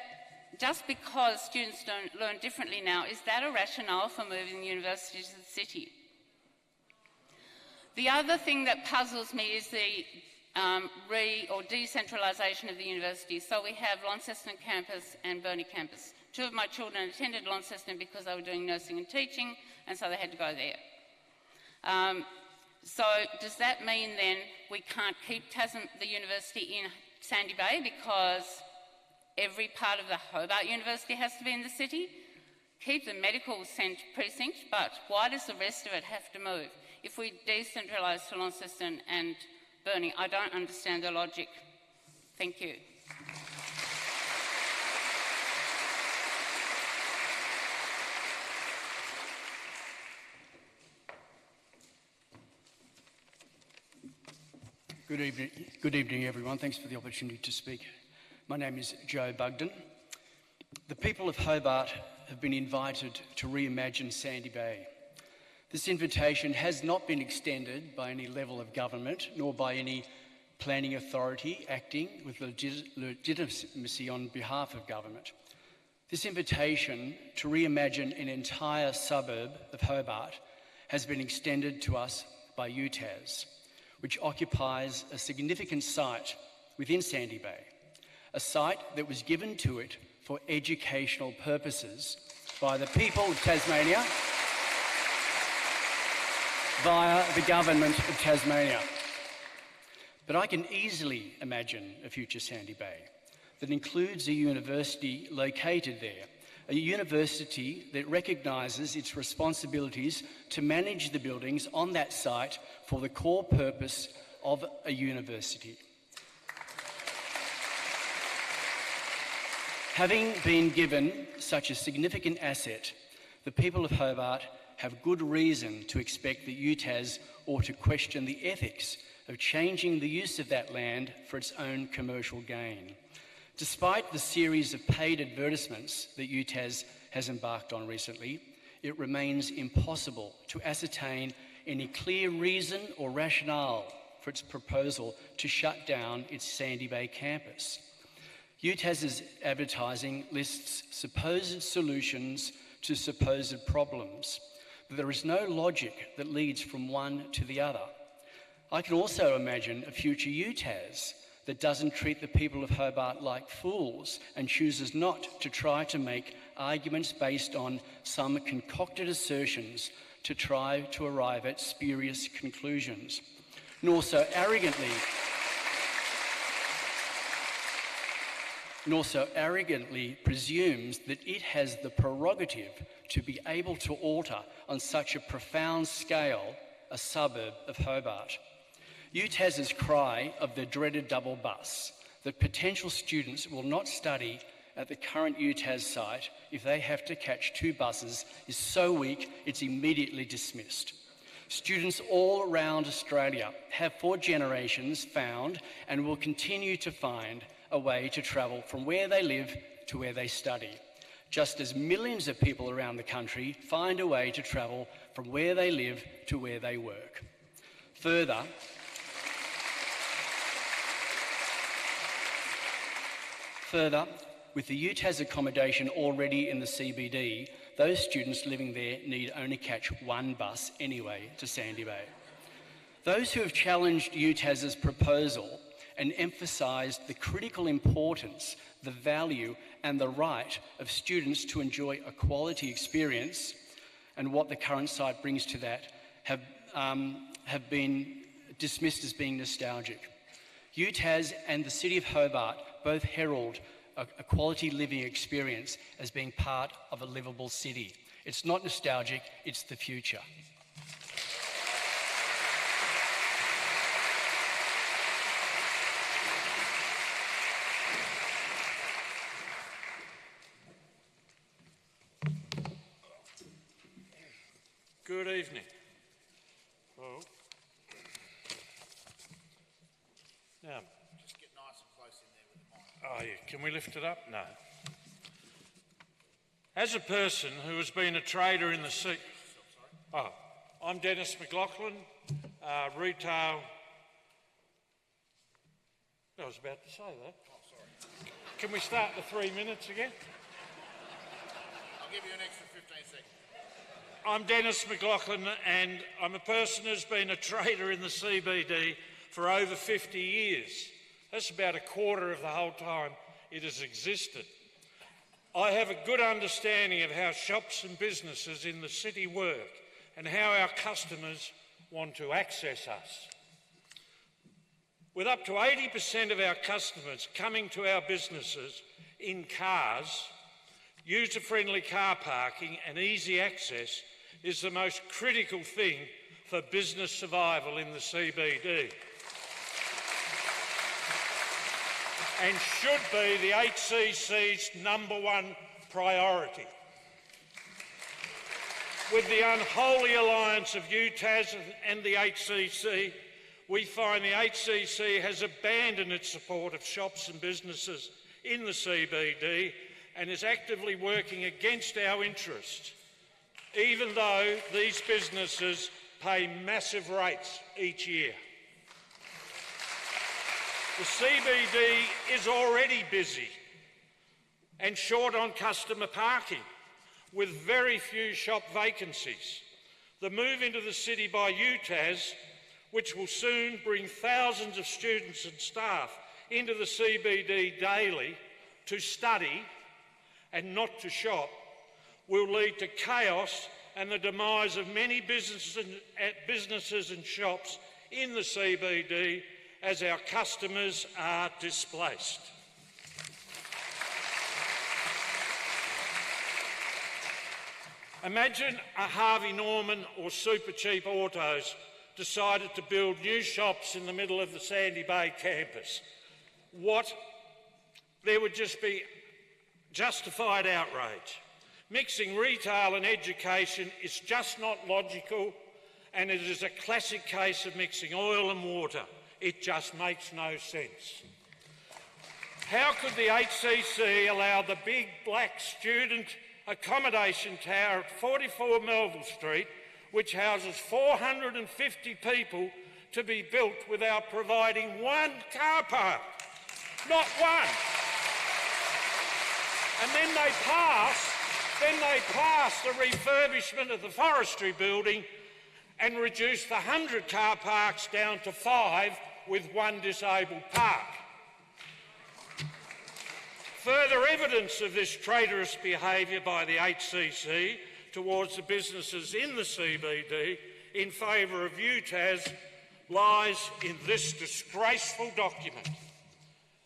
just because students don't learn differently now, is that a rationale for moving the university to the city? The other thing that puzzles me is the decentralisation of the university. So we have Launceston campus and Burnie campus. 2 of my children attended Launceston because they were doing nursing and teaching, and so they had to go there. So does that mean then we can't keep the university in Sandy Bay because every part of the Hobart University has to be in the city? Keep the medical precinct, but why does the rest of it have to move? If we decentralise to Launceston and Burnie, I don't understand the logic. Thank you. Good evening, everyone. Thanks for the opportunity to speak. My name is Joe Bugden. The people of Hobart have been invited to reimagine Sandy Bay. This invitation has not been extended by any level of government, nor by any planning authority acting with legitimacy on behalf of government. This invitation to reimagine an entire suburb of Hobart has been extended to us by UTAS, which occupies a significant site within Sandy Bay, a site that was given to it for educational purposes by the people of Tasmania via the government of Tasmania. But I can easily imagine a future Sandy Bay that includes a university located there, a university that recognises its responsibilities to manage the buildings on that site for the core purpose of a university. Having been given such a significant asset, the people of Hobart have good reason to expect that UTAS ought to question the ethics of changing the use of that land for its own commercial gain. Despite the series of paid advertisements that UTAS has embarked on recently, it remains impossible to ascertain any clear reason or rationale for its proposal to shut down its Sandy Bay campus. UTAS's advertising lists supposed solutions to supposed problems, but there is no logic that leads from one to the other. I can also imagine a future UTAS that doesn't treat the people of Hobart like fools and chooses not to try to make arguments based on some concocted assertions to try to arrive at spurious conclusions, nor so arrogantly presumes that it has the prerogative to be able to alter on such a profound scale a suburb of Hobart. UTAS's cry of the dreaded double bus, that potential students will not study at the current UTAS site if they have to catch 2 buses, is so weak it's immediately dismissed. Students all around Australia have for generations found and will continue to find a way to travel from where they live to where they study, just as millions of people around the country find a way to travel from where they live to where they work. Further, with the UTAS accommodation already in the CBD, those students living there need only catch 1 bus anyway to Sandy Bay. Those who have challenged UTAS's proposal and emphasised the critical importance, the value and the right of students to enjoy a quality experience and what the current site brings to that have been dismissed as being nostalgic. UTAS and the City of Hobart both herald a quality living experience as being part of a livable city. It's not nostalgic, it's the future. Good evening. Well, now, just get nice and close in there with the mic. Oh yeah, can we lift it up? No. As a person who has been a trader in the sea... Oh, I'm Dennis McLaughlin, retail... I was about to say that. Oh, sorry. Can we start the 3 minutes again? I'll give you an extra 15 seconds. I'm Dennis McLaughlin and I'm a person who's been a trader in the CBD for over 50 years. That's about a quarter of the whole time it has existed. I have a good understanding of how shops and businesses in the city work and how our customers want to access us. With up to 80% of our customers coming to our businesses in cars, user-friendly car parking and easy access is the most critical thing for business survival in the CBD. And should be the HCC's #1 priority. With the unholy alliance of UTAS and the HCC, we find the HCC has abandoned its support of shops and businesses in the CBD and is actively working against our interests, even though these businesses pay massive rates each year. The CBD is already busy and short on customer parking, with very few shop vacancies. The move into the city by UTAS, which will soon bring thousands of students and staff into the CBD daily to study and not to shop, will lead to chaos and the demise of many businesses and shops in the CBD as our customers are displaced. Imagine a Harvey Norman or Super Cheap Autos decided to build new shops in the middle of the Sandy Bay campus. There would just be justified outrage. Mixing retail and education is just not logical, and it is a classic case of mixing oil and water. It just makes no sense. How could the HCC allow the big black student accommodation tower at 44 Melville Street, which houses 450 people, to be built without providing one car park. Not one. And then they passed the refurbishment of the forestry building and reduced the 100 car parks down to 5 with one disabled park. Further evidence of this traitorous behaviour by the HCC towards the businesses in the CBD in favour of UTAS lies in this disgraceful document.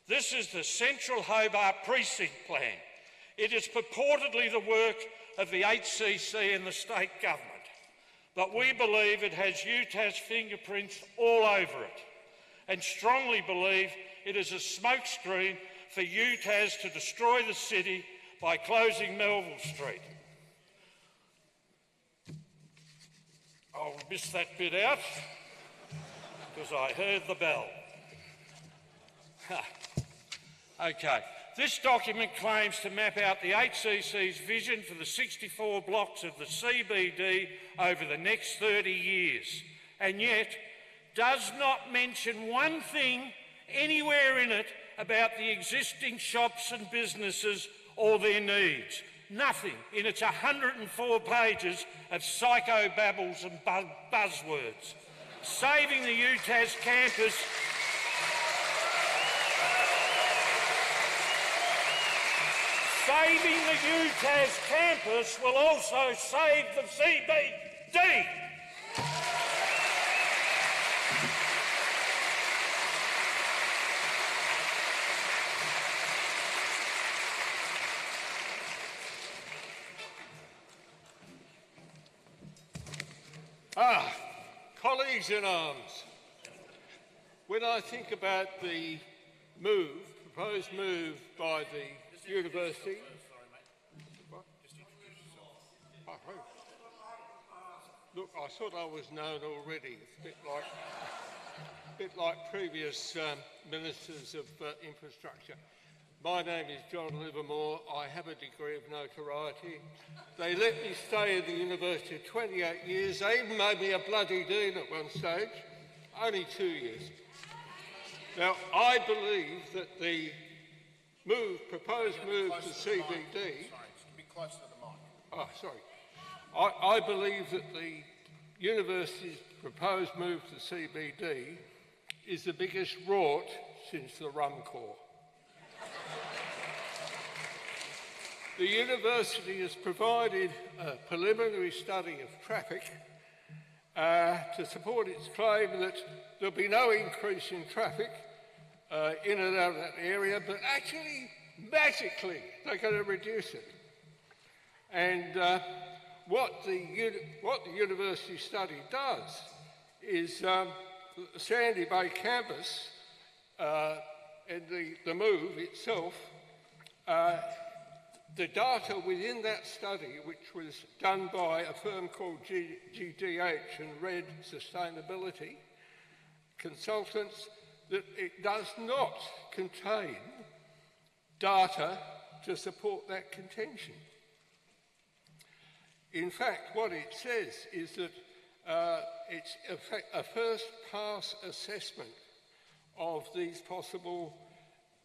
This is the Central Hobart Precinct Plan. It is purportedly the work of the HCC and the state government, but we believe it has UTAS fingerprints all over it, and strongly believe it is a smokescreen for UTAS to destroy the city by closing Melville Street. I'll miss that bit out because I heard the bell. Okay. This document claims to map out the HCC's vision for the 64 blocks of the CBD over the next 30 years, and yet does not mention one thing anywhere in it about the existing shops and businesses or their needs. Nothing in its 104 pages of psychobabbles and buzzwords. Saving the UTAS campus Saving the UTAS campus will also save the CBD. Colleagues in arms, when I think about the proposed move by the university. Look, I thought I was known already. It's a bit like previous ministers of infrastructure. My name is John Livermore. I have a degree of notoriety. They let me stay at the university 28 years. They even made me a bloody dean at one stage. Only 2 years. Now, I believe that the proposed move to CBD... Sorry, just be close to the mic. Oh, sorry. I believe that the university's proposed move to CBD is the biggest rort since the Rum Corps. The university has provided a preliminary study of traffic to support its claim that there'll be no increase in traffic in and out of that area, but actually, magically, they're going to reduce it. And what the university study does is the Sandy Bay campus and the move itself, the data within that study, which was done by a firm called GDH and Red Sustainability Consultants, that it does not contain data to support that contention. In fact, what it says is that it's a first-pass assessment of these possible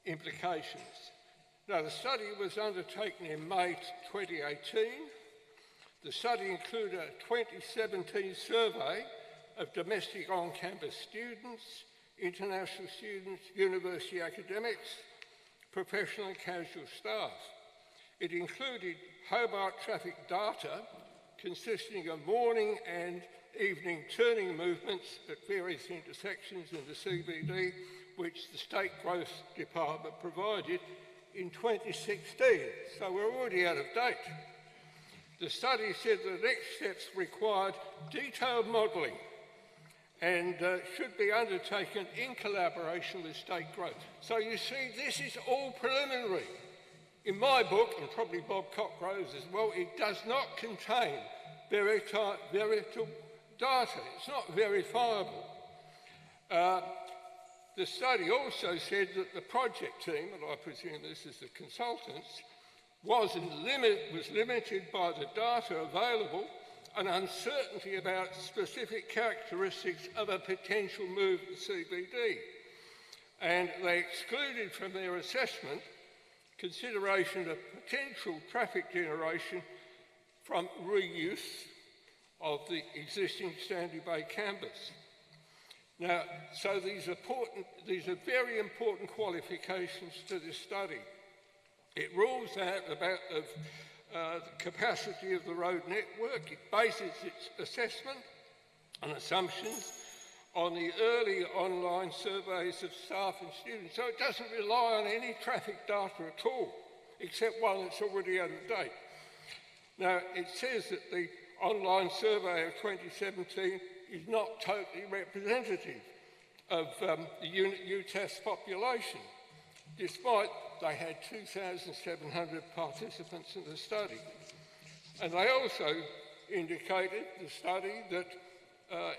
implications. Now, the study was undertaken in May 2018. The study included a 2017 survey of domestic on-campus students, international students, university academics, professional and casual staff. It included Hobart traffic data consisting of morning and evening turning movements at various intersections in the CBD, which the State Growth Department provided in 2016, so we're already out of date. The study said the next steps required detailed modelling and should be undertaken in collaboration with State Growth. So you see, this is all preliminary. In my book, and probably Bobcottgrove's as well, it does not contain veritable data. It's not verifiable. The study also said that the project team, and I presume this is the consultants, was limited by the data available and uncertainty about specific characteristics of a potential move to CBD. And they excluded from their assessment consideration of potential traffic generation from reuse of the existing Sandy Bay campus. Now, so these are very important qualifications to this study. It rules out about the capacity of the road network. It bases its assessment and assumptions on the early online surveys of staff and students. So it doesn't rely on any traffic data at all, except one that's already out of date. Now, it says that the online survey of 2017 is not totally representative of the UTAS population, despite they had 2,700 participants in the study. And they also indicated, the study, that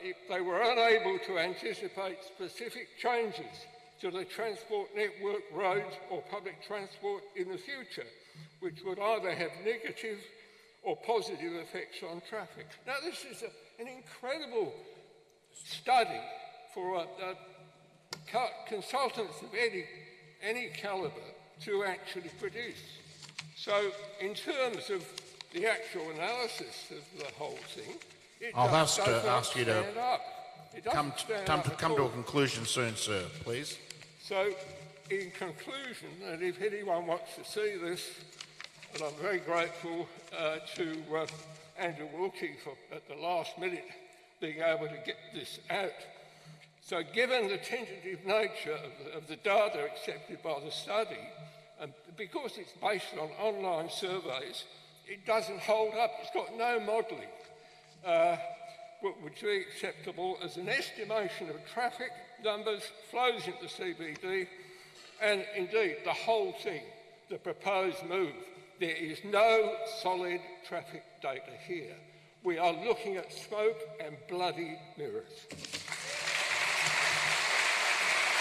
if they were unable to anticipate specific changes to the transport network, roads or public transport in the future, which would either have negative or positive effects on traffic. Now, this is an incredible study for consultants of any calibre to actually produce. So, in terms of the actual analysis of the whole thing, I'll have to ask you to come to a conclusion soon, sir, please. So, in conclusion, and if anyone wants to see this, and I'm very grateful to Andrew Wilkie for, at the last minute, being able to get this out. So given the tentative nature of the data accepted by the study, and because it's based on online surveys, it doesn't hold up. It's got no modelling, what would be acceptable as an estimation of traffic numbers, flows into CBD, and indeed the whole thing, the proposed move. There is no solid traffic data here. We are looking at smoke and bloody mirrors.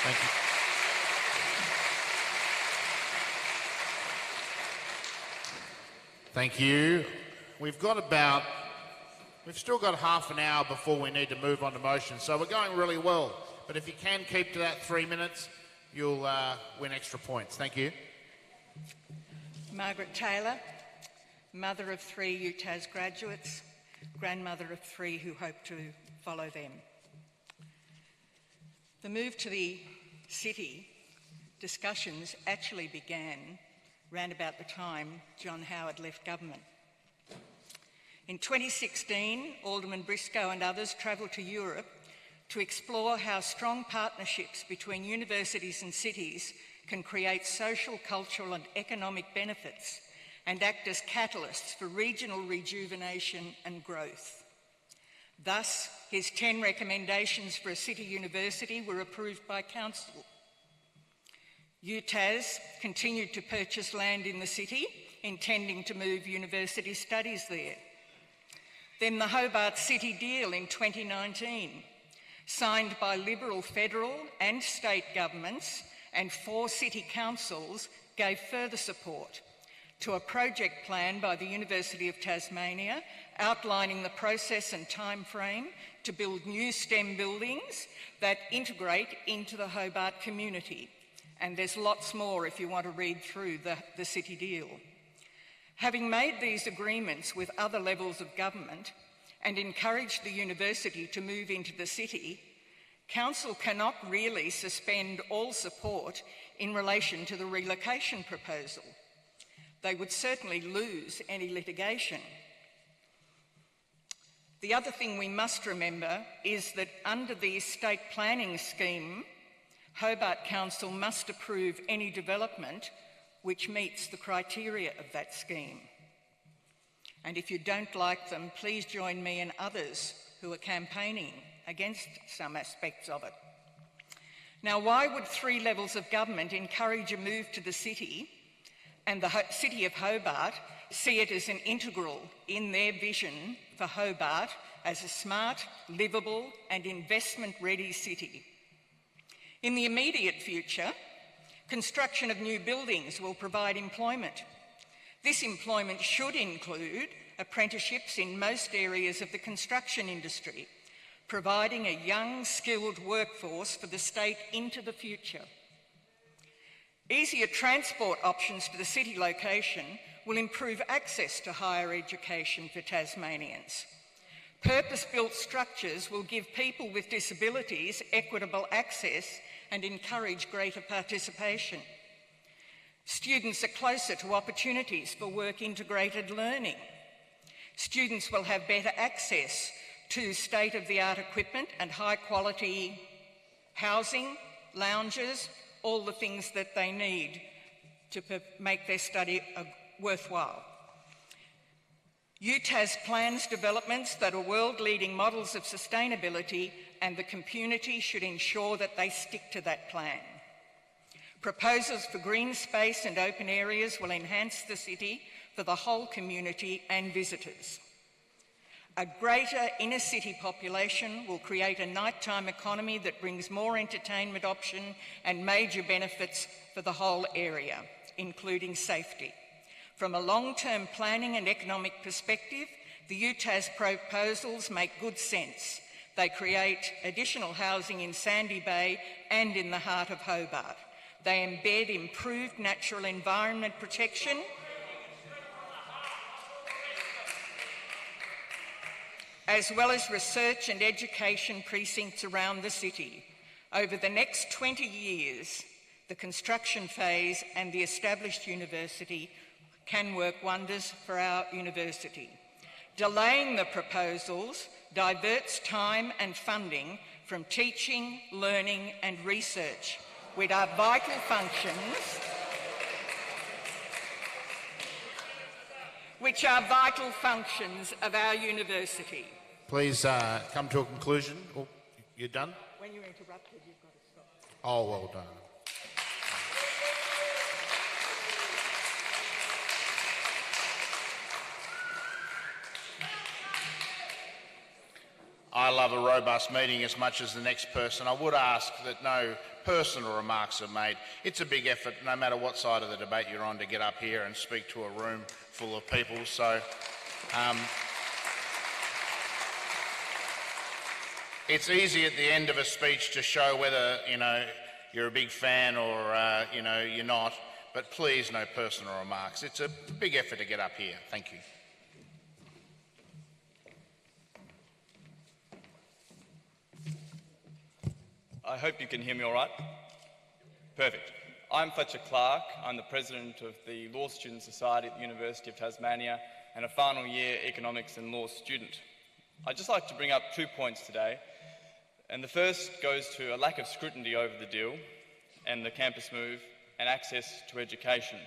Thank you. Thank you. We've still got half an hour before we need to move on to motion, so we're going really well. But if you can keep to that 3 minutes, you'll win extra points. Thank you. Margaret Taylor, mother of 3 UTAS graduates, grandmother of 3 who hope to follow them. The move to the city discussions actually began round about the time John Howard left government. In 2016, Alderman Briscoe and others travelled to Europe to explore how strong partnerships between universities and cities can create social, cultural and economic benefits and act as catalysts for regional rejuvenation and growth. Thus, his 10 recommendations for a city university were approved by Council. UTAS continued to purchase land in the city, intending to move university studies there. Then the Hobart City deal in 2019, signed by Liberal federal and state governments, and 4 city councils gave further support to a project plan by the University of Tasmania outlining the process and time frame to build new STEM buildings that integrate into the Hobart community. And there's lots more if you want to read through the city deal. Having made these agreements with other levels of government and encouraged the university to move into the city, Council cannot really suspend all support in relation to the relocation proposal. They would certainly lose any litigation. The other thing we must remember is that under the estate planning scheme, Hobart Council must approve any development which meets the criteria of that scheme. And if you don't like them, please join me and others who are campaigning against some aspects of it. Now, why would 3 levels of government encourage a move to the city and the City of Hobart see it as an integral in their vision for Hobart as a smart, livable and investment-ready city? In the immediate future, construction of new buildings will provide employment. This employment should include apprenticeships in most areas of the construction industry, providing a young, skilled workforce for the state into the future. Easier transport options to the city location will improve access to higher education for Tasmanians. Purpose-built structures will give people with disabilities equitable access and encourage greater participation. Students are closer to opportunities for work-integrated learning. Students will have better access to state-of-the-art equipment and high-quality housing, lounges, all the things that they need to make their study worthwhile. UTAS plans developments that are world-leading models of sustainability, and the community should ensure that they stick to that plan. Proposals for green space and open areas will enhance the city for the whole community and visitors. A greater inner city population will create a nighttime economy that brings more entertainment option and major benefits for the whole area, including safety. From a long-term planning and economic perspective, the UTAS proposals make good sense. They create additional housing in Sandy Bay and in the heart of Hobart. They embed improved natural environment protection as well as research and education precincts around the city. Over the next 20 years, the construction phase and the established university can work wonders for our university. Delaying the proposals diverts time and funding from teaching, learning and research, which are vital functions of our university. Please come to a conclusion. Oh, you done? When you're interrupted, you've got to stop. Oh, well done. I love a robust meeting as much as the next person. I would ask that no personal remarks are made. It's a big effort, no matter what side of the debate you're on, to get up here and speak to a room full of people. So it's easy at the end of a speech to show whether, you're a big fan or, you're not. But please, no personal remarks. It's a big effort to get up here. Thank you. I hope you can hear me all right. Perfect. I'm Fletcher Clark. I'm the President of the Law Student Society at the University of Tasmania and a final year economics and law student. I'd just like to bring up 2 points today. And the first goes to a lack of scrutiny over the deal and the campus move and access to education.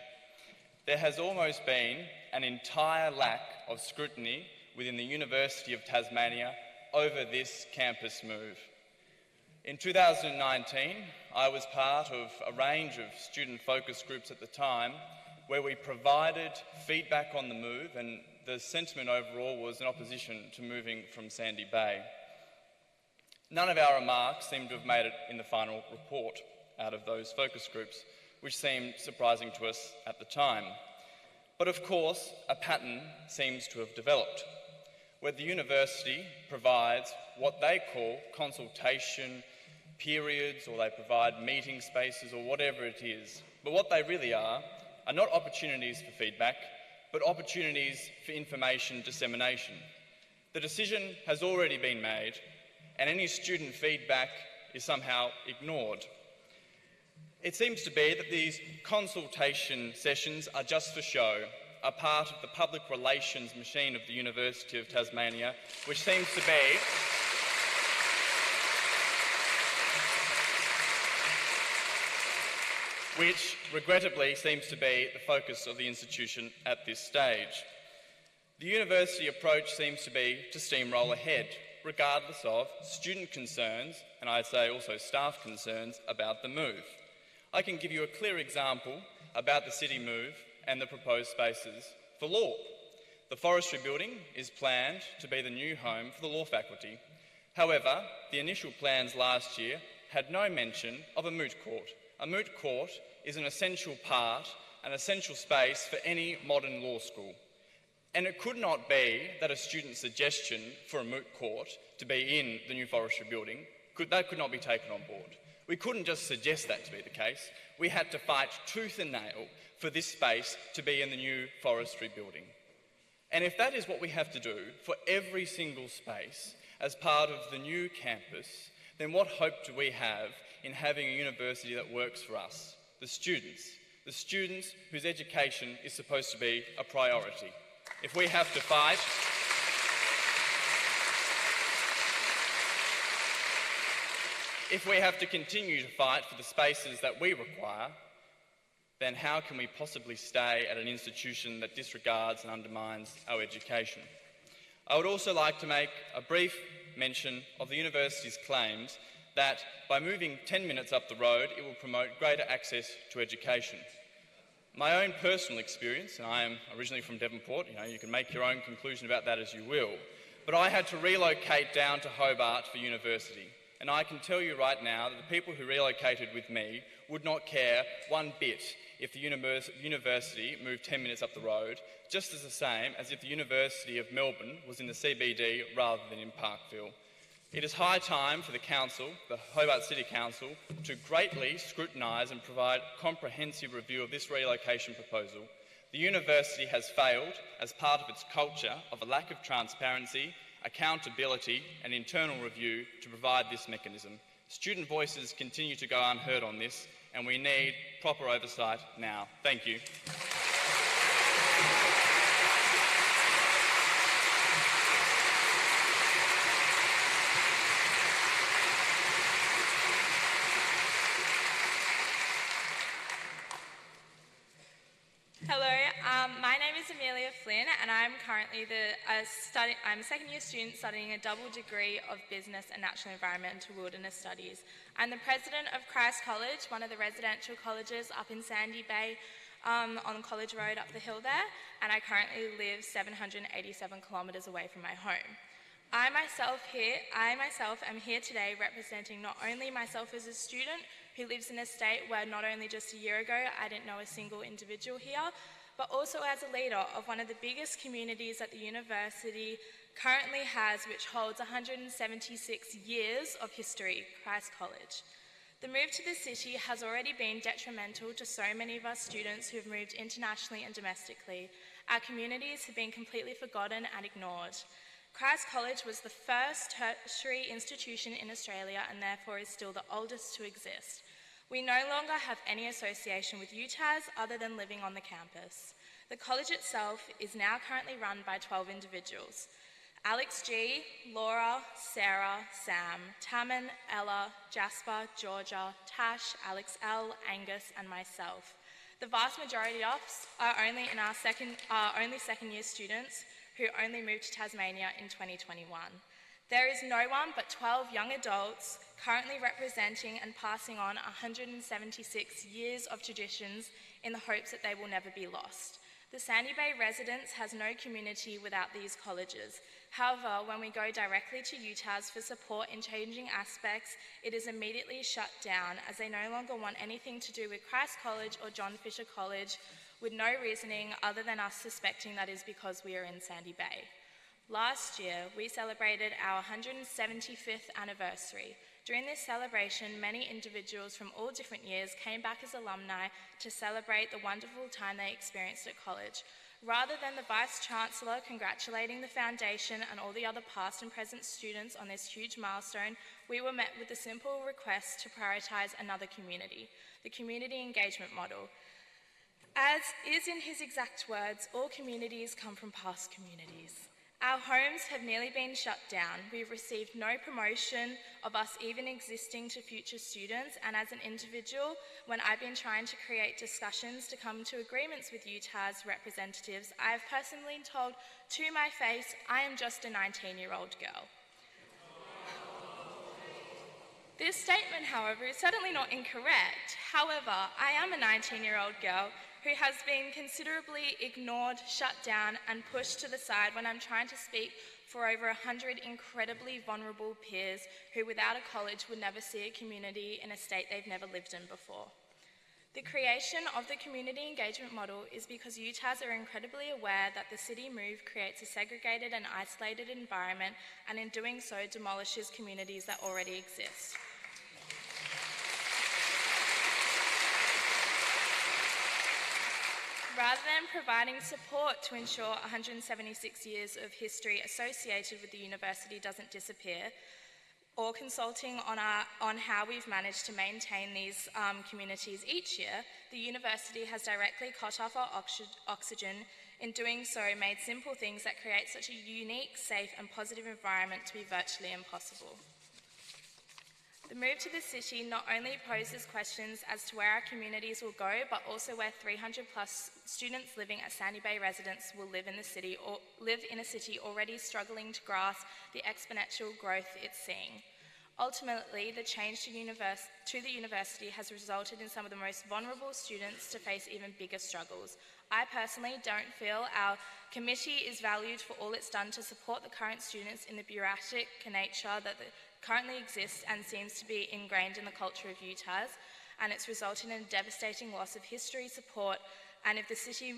There has almost been an entire lack of scrutiny within the University of Tasmania over this campus move. In 2019, I was part of a range of student focus groups at the time where we provided feedback on the move, and the sentiment overall was in opposition to moving from Sandy Bay. None of our remarks seem to have made it in the final report out of those focus groups, which seemed surprising to us at the time. But of course, a pattern seems to have developed, where the university provides what they call consultation periods, or they provide meeting spaces, or whatever it is. But what they really are not opportunities for feedback, but opportunities for information dissemination. The decision has already been made, and any student feedback is somehow ignored. It seems to be that these consultation sessions are just for show, a part of the public relations machine of the University of Tasmania, which seems to be which regrettably seems to be the focus of the institution at this stage. The university approach seems to be to steamroll ahead, regardless of student concerns, and I'd say also staff concerns about the move. I can give you a clear example about the city move and the proposed spaces for law. The forestry building is planned to be the new home for the law faculty. However, the initial plans last year had no mention of a moot court. A moot court is an essential part an essential space for any modern law school. And it could not be that a student's suggestion for a moot court to be in the new forestry building could not be taken on board. We couldn't just suggest that to be the case. We had to fight tooth and nail for this space to be in the new forestry building. And if that is what we have to do for every single space as part of the new campus, then what hope do we have in having a university that works for us, the students whose education is supposed to be a priority? If we have to fight, if we have to continue to fight for the spaces that we require, then how can we possibly stay at an institution that disregards and undermines our education? I would also like to make a brief mention of the university's claims that by moving 10 minutes up the road, it will promote greater access to education. My own personal experience, and I am originally from Devonport, you can make your own conclusion about that as you will, but I had to relocate down to Hobart for university. And I can tell you right now that the people who relocated with me would not care one bit if the university moved 10 minutes up the road, just as the same as if the University of Melbourne was in the CBD rather than in Parkville. It is high time for the Council, the Hobart City Council, to greatly scrutinise and provide a comprehensive review of this relocation proposal. The university has failed as part of its culture of a lack of transparency, accountability and internal review to provide this mechanism. Student voices continue to go unheard on this, and we need proper oversight now. Thank you. My name is Amelia Flynn, and I'm currently I'm a second-year student studying a double degree of Business and Natural Environmental Wilderness Studies. I'm the president of Christ College, one of the residential colleges up in Sandy Bay on College Road up the hill there, and I currently live 787 kilometres away from my home. I myself am here today representing not only myself as a student who lives in a state where not only just a year ago I didn't know a single individual here, but also as a leader of one of the biggest communities that the university currently has, which holds 176 years of history, Christ College. The move to the city has already been detrimental to so many of us students who have moved internationally and domestically. Our communities have been completely forgotten and ignored. Christ College was the first tertiary institution in Australia and therefore is still the oldest to exist. We no longer have any association with UTAS other than living on the campus. The college itself is now currently run by 12 individuals: Alex G, Laura, Sarah, Sam, Taman, Ella, Jasper, Georgia, Tash, Alex L, Angus and myself. The vast majority of us are only second-year students who only moved to Tasmania in 2021. There is no one but 12 young adults currently representing and passing on 176 years of traditions in the hopes that they will never be lost. The Sandy Bay residents has no community without these colleges. However, when we go directly to UTAS for support in changing aspects, it is immediately shut down as they no longer want anything to do with Christ College or John Fisher College, with no reasoning other than us suspecting that is because we are in Sandy Bay. Last year, we celebrated our 175th anniversary. During this celebration, many individuals from all different years came back as alumni to celebrate the wonderful time they experienced at college. Rather than the Vice-Chancellor congratulating the foundation and all the other past and present students on this huge milestone, we were met with the simple request to prioritise another community, the community engagement model. As is in his exact words, all communities come from past communities. Our homes have nearly been shut down. We've received no promotion of us even existing to future students, and as an individual, when I've been trying to create discussions to come to agreements with UTAS representatives, I have personally told to my face, I am just a 19-year-old girl. This statement, however, is certainly not incorrect. However, I am a 19-year-old girl who has been considerably ignored, shut down, and pushed to the side when I'm trying to speak for over 100 incredibly vulnerable peers who, without a college, would never see a community in a state they've never lived in before. The creation of the community engagement model is because UTAS are incredibly aware that the city move creates a segregated and isolated environment, and in doing so demolishes communities that already exist. Rather than providing support to ensure 176 years of history associated with the university doesn't disappear, or consulting on how we've managed to maintain these communities each year, the university has directly cut off our oxygen. In doing so, made simple things that create such a unique, safe and positive environment to be virtually impossible. The move to the city not only poses questions as to where our communities will go, but also where 300 plus students living at Sandy Bay residence will live in the city, or live in a city already struggling to grasp the exponential growth it's seeing. Ultimately, the change to the university has resulted in some of the most vulnerable students to face even bigger struggles. I personally don't feel our committee is valued for all it's done to support the current students in the bureaucratic nature that currently exists and seems to be ingrained in the culture of UTAS, and it's resulted in a devastating loss of history, support, and if the city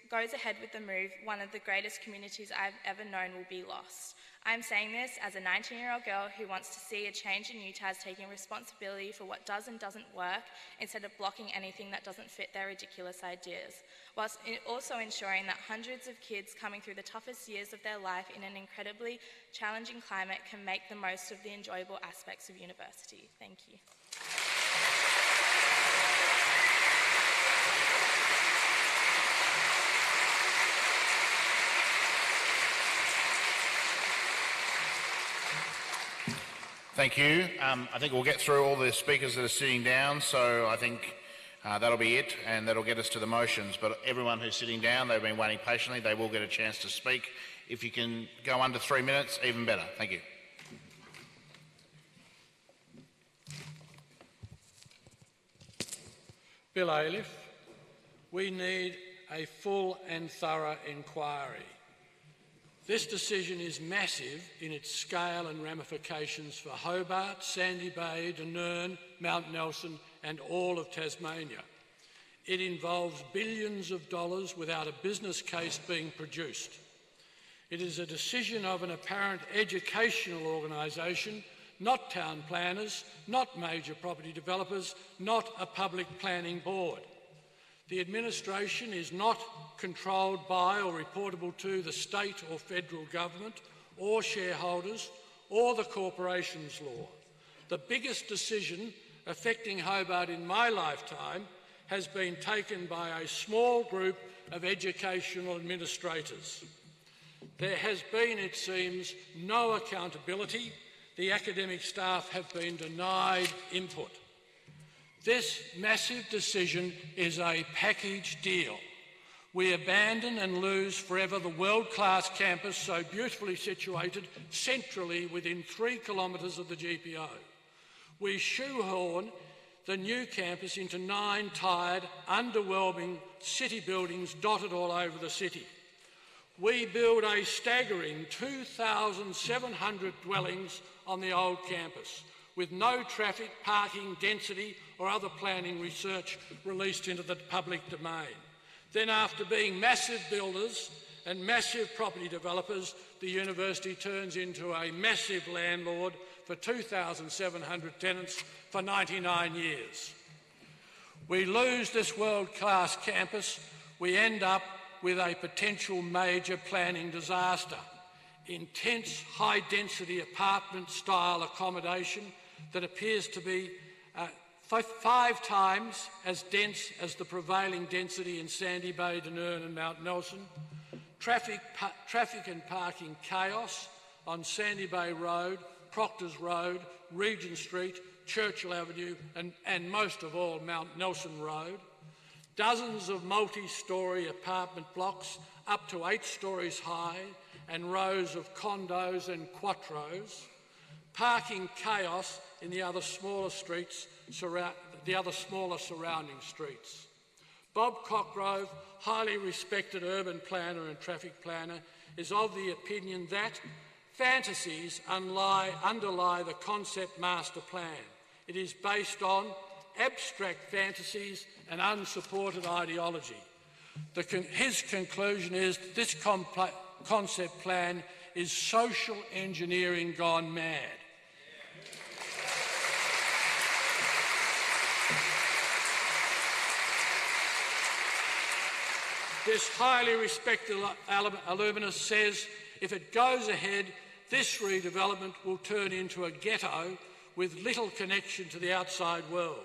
goes ahead with the move, one of the greatest communities I've ever known will be lost. I'm saying this as a 19-year-old girl who wants to see a change in UTAS taking responsibility for what does and doesn't work instead of blocking anything that doesn't fit their ridiculous ideas, whilst also ensuring that hundreds of kids coming through the toughest years of their life in an incredibly challenging climate can make the most of the enjoyable aspects of university. Thank you. Thank you. I think we'll get through all the speakers that are sitting down, so I think that'll be it, and that'll get us to the motions. But everyone who's sitting down, they've been waiting patiently, they will get a chance to speak. If you can go under 3 minutes, even better. Thank you. Bill Ailiff, we need a full and thorough inquiry. This decision is massive in its scale and ramifications for Hobart, Sandy Bay, Nanden, Mount Nelson and all of Tasmania. It involves billions of dollars without a business case being produced. It is a decision of an apparent educational organisation, not town planners, not major property developers, not a public planning board. The administration is not controlled by or reportable to the state or federal government or shareholders or the corporations law. The biggest decision affecting Hobart in my lifetime has been taken by a small group of educational administrators. There has been, it seems, no accountability. The academic staff have been denied input. This massive decision is a package deal. We abandon and lose forever the world-class campus so beautifully situated centrally within 3 kilometres of the GPO. We shoehorn the new campus into 9 tired, underwhelming city buildings dotted all over the city. We build a staggering 2,700 dwellings on the old campus, with no traffic, parking, density or other planning research released into the public domain. Then, after being massive builders and massive property developers, the university turns into a massive landlord for 2,700 tenants for 99 years. We lose this world-class campus, we end up with a potential major planning disaster. Intense, high-density apartment-style accommodation that appears to be 5 times as dense as the prevailing density in Sandy Bay, Nanden and Mount Nelson. Traffic and parking chaos on Sandy Bay Road, Proctors Road, Regent Street, Churchill Avenue and most of all Mount Nelson Road. Dozens of multi-storey apartment blocks up to 8 stories high and rows of condos and quattros. Parking chaos in the other smaller streets, smaller surrounding streets. Bobcottgrove, highly respected urban planner and traffic planner, is of the opinion that fantasies underlie the concept master plan. It is based on abstract fantasies and unsupported ideology. His conclusion is that this concept plan is social engineering gone mad. This highly respected alumnus says if it goes ahead, this redevelopment will turn into a ghetto with little connection to the outside world.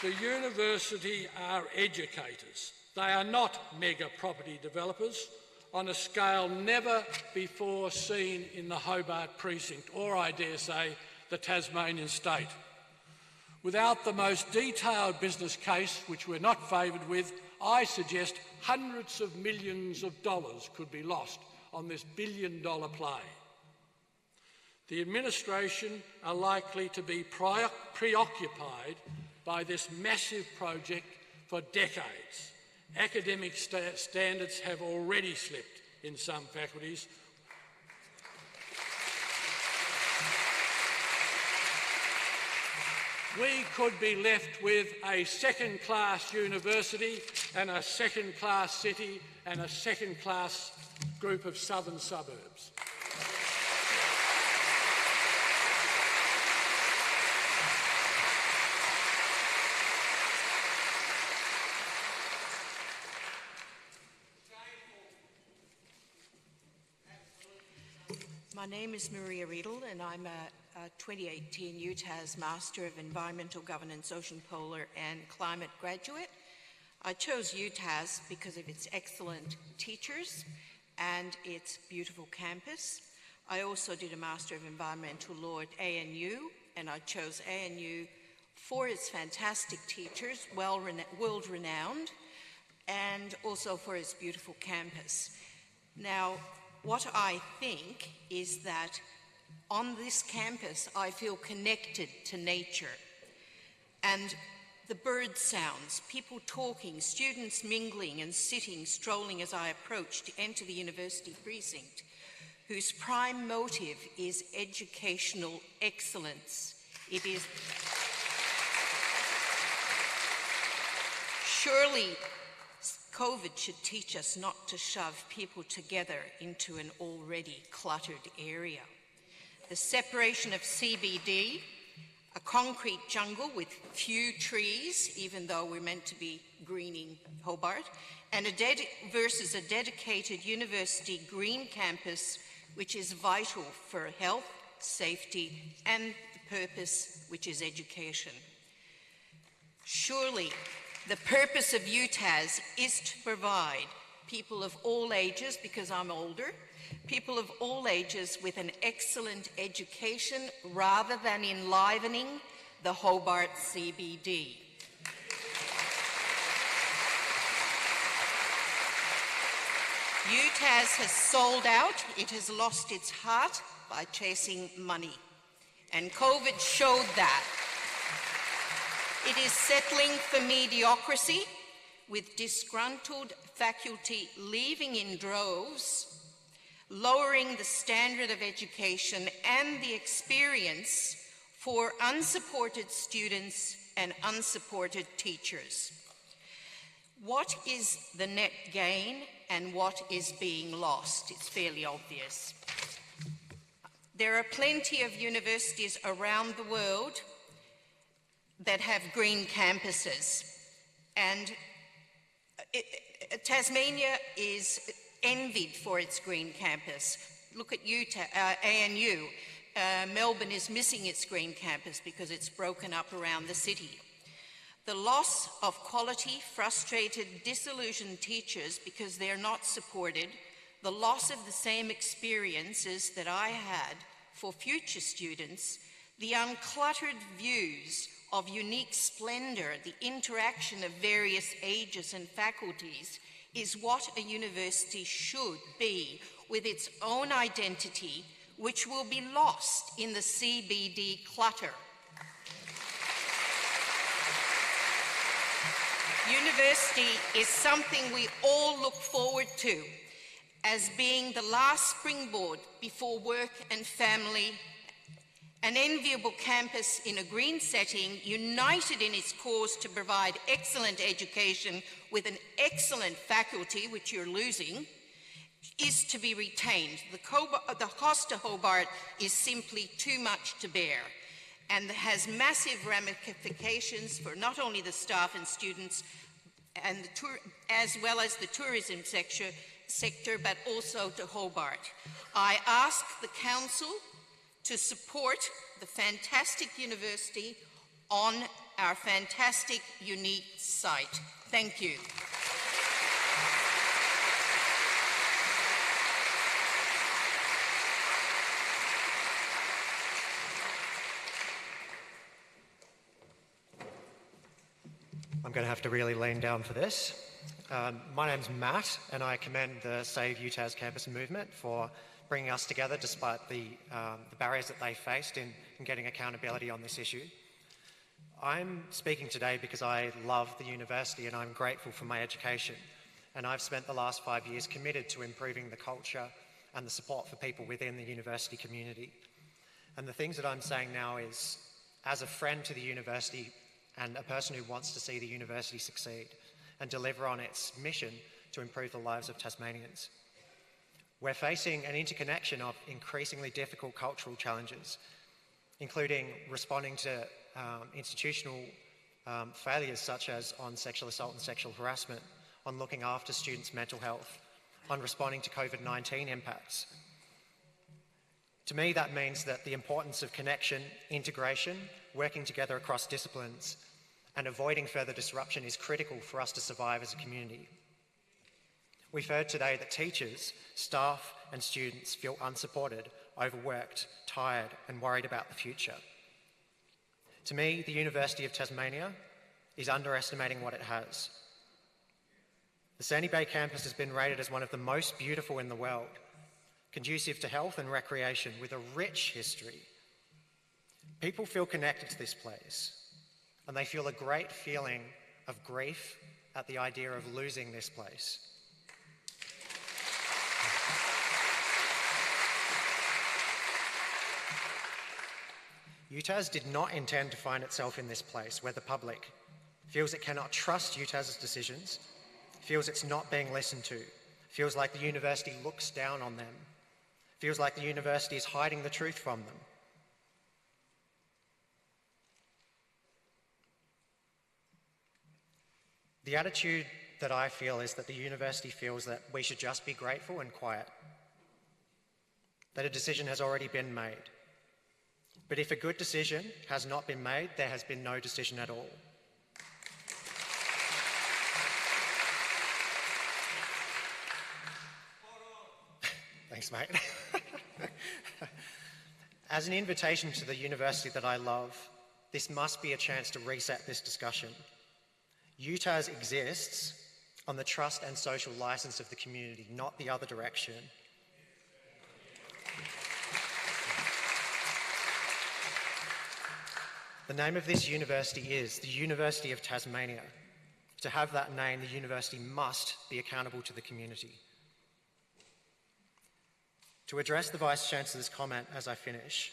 The university are educators. They are not mega property developers on a scale never before seen in the Hobart precinct, or I dare say, the Tasmanian state. Without the most detailed business case, which we're not favoured with, I suggest hundreds of millions of dollars could be lost on this billion-dollar play. The administration are likely to be preoccupied by this massive project for decades. Academic standards have already slipped in some faculties. We could be left with a second-class university and a second-class city and a second-class group of southern suburbs. My name is Maria Riedel and I'm a 2018 UTAS Master of Environmental Governance, Ocean Polar and Climate graduate. I chose UTAS because of its excellent teachers and its beautiful campus. I also did a Master of Environmental Law at ANU, and I chose ANU for its fantastic teachers, world-renowned, and also for its beautiful campus. Now, what I think is that on this campus, I feel connected to nature. And the bird sounds, people talking, students mingling and sitting, strolling as I approach to enter the university precinct, whose prime motive is educational excellence. It is surely COVID should teach us not to shove people together into an already cluttered area. The separation of CBD, a concrete jungle with few trees, even though we're meant to be greening Hobart, and versus a dedicated university green campus, which is vital for health, safety, and the purpose, which is education. Surely, the purpose of UTAS is to provide people of all ages, because I'm older, people of all ages with an excellent education rather than enlivening the Hobart CBD. UTAS has sold out, it has lost its heart by chasing money, and COVID showed that. It is settling for mediocrity, with disgruntled faculty leaving in droves, lowering the standard of education and the experience for unsupported students and unsupported teachers. What is the net gain and what is being lost? It's fairly obvious. There are plenty of universities around the world that have green campuses, and Tasmania is envied for its green campus. Look at ANU. Melbourne is missing its green campus because it's broken up around the city. The loss of quality, frustrated, disillusioned teachers because they're not supported, the loss of the same experiences that I had for future students, the uncluttered views of unique splendour, the interaction of various ages and faculties, is what a university should be, with its own identity, which will be lost in the CBD clutter. University is something we all look forward to as being the last springboard before work and family An enviable campus in a green setting, united in its cause to provide excellent education with an excellent faculty, which you're losing, is to be retained. The cost to Hobart is simply too much to bear and has massive ramifications for not only the staff and students and as well as the tourism sector, but also to Hobart. I ask the Council to support the fantastic university on our fantastic, unique site. Thank you. I'm going to have to really lean down for this. My name's Matt, and I commend the Save UTAS Campus movement for bringing us together despite the barriers that they faced in getting accountability on this issue. I'm speaking today because I love the university and I'm grateful for my education, and I've spent the last 5 years committed to improving the culture and the support for people within the university community. And the things that I'm saying now is, as a friend to the university and a person who wants to see the university succeed and deliver on its mission to improve the lives of Tasmanians. We're facing an interconnection of increasingly difficult cultural challenges, including responding to institutional failures such as on sexual assault and sexual harassment, on looking after students' mental health, on responding to COVID-19 impacts. To me, that means that the importance of connection, integration, working together across disciplines, and avoiding further disruption is critical for us to survive as a community. We've heard today that teachers, staff and students feel unsupported, overworked, tired and worried about the future. To me, the University of Tasmania is underestimating what it has. The Sandy Bay campus has been rated as one of the most beautiful in the world, conducive to health and recreation with a rich history. People feel connected to this place, and they feel a great feeling of grief at the idea of losing this place. UTAS did not intend to find itself in this place where the public feels it cannot trust UTAS's decisions, feels it's not being listened to, feels like the university looks down on them, feels like the university is hiding the truth from them. The attitude that I feel is that the university feels that we should just be grateful and quiet, that a decision has already been made. But if a good decision has not been made, there has been no decision at all. Thanks, mate. As an invitation to the university that I love, this must be a chance to reset this discussion. UTAS exists on the trust and social licence of the community, not the other direction. The name of this university is the University of Tasmania. To have that name, the university must be accountable to the community. To address the Vice-Chancellor's comment as I finish,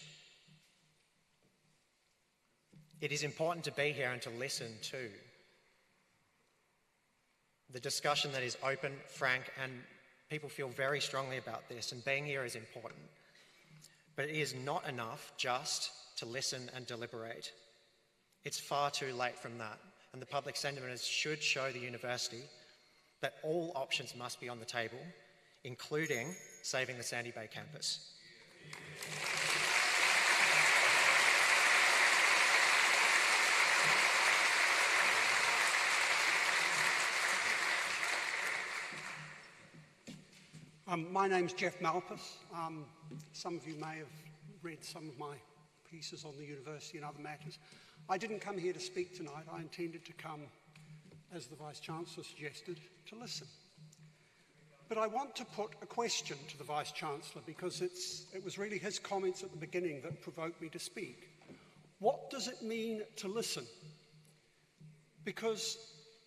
it is important to be here and to listen too. The discussion that is open, frank, and people feel very strongly about this, and being here is important. But it is not enough just to listen and deliberate. It's far too late from that, and the public sentiment should show the university that all options must be on the table, including saving the Sandy Bay campus. My name's Jeff Malpas. Some of you may have read some of my pieces on the university and other matters. I didn't come here to speak tonight. I intended to come, as the Vice-Chancellor suggested, to listen. But I want to put a question to the Vice-Chancellor because it was really his comments at the beginning that provoked me to speak. What does it mean to listen? Because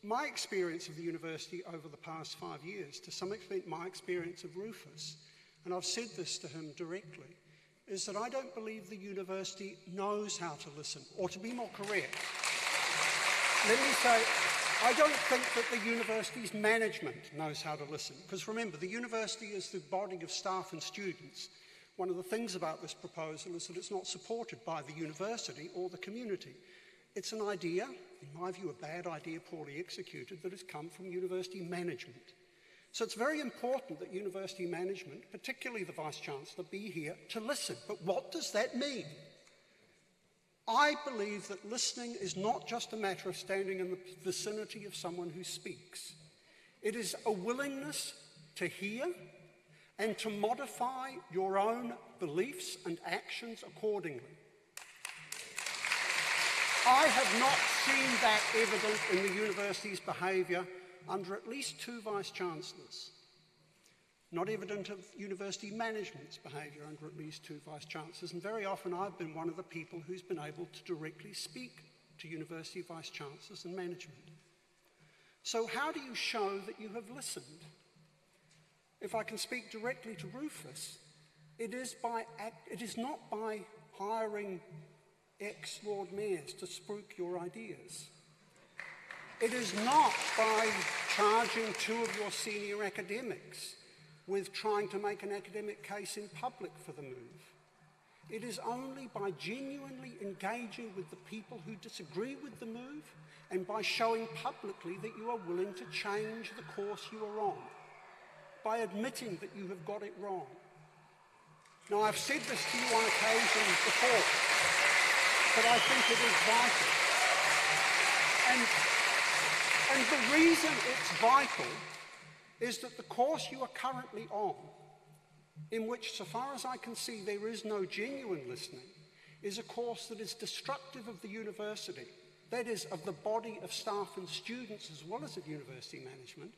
my experience of the university over the past 5 years, to some extent my experience of Rufus, and I've said this to him directly, is that I don't believe the university knows how to listen, or to be more correct, let me say, I don't think that the university's management knows how to listen, because remember, the university is the body of staff and students. One of the things about this proposal is that it's not supported by the university or the community. It's an idea, in my view a bad idea poorly executed, that has come from university management. So it's very important that university management, particularly the Vice-Chancellor, be here to listen. But what does that mean? I believe that listening is not just a matter of standing in the vicinity of someone who speaks. It is a willingness to hear and to modify your own beliefs and actions accordingly. I have not seen that evident in the university's behaviour under at least 2 Vice-Chancellors. Not evident of university management's behaviour under at least 2 Vice-Chancellors, and very often I've been one of the people who's been able to directly speak to university Vice-Chancellors and management. So how do you show that you have listened? If I can speak directly to Rufus, it is not by hiring ex-Lord Mayors to spruik your ideas. It is not by charging 2 of your senior academics with trying to make an academic case in public for the move. It is only by genuinely engaging with the people who disagree with the move and by showing publicly that you are willing to change the course you are on, by admitting that you have got it wrong. Now, I've said this to you on occasion before, but I think it is vital. And the reason it's vital is that the course you are currently on, in which, so far as I can see, there is no genuine listening, is a course that is destructive of the university, that is, of the body of staff and students as well as of university management,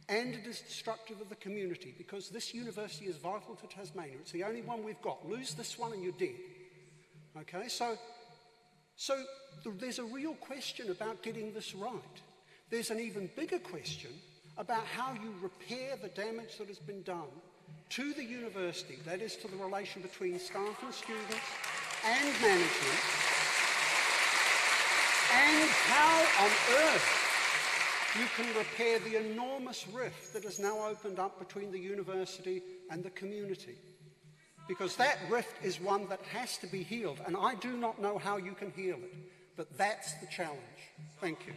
and it is destructive of the community, because this university is vital to Tasmania. It's the only one we've got. Lose this one and you're dead. Okay, so there's a real question about getting this right. There's an even bigger question about how you repair the damage that has been done to the university, that is, to the relation between staff and students and management, and how on earth you can repair the enormous rift that has now opened up between the university and the community. Because that rift is one that has to be healed, and I do not know how you can heal it, but that's the challenge. Thank you.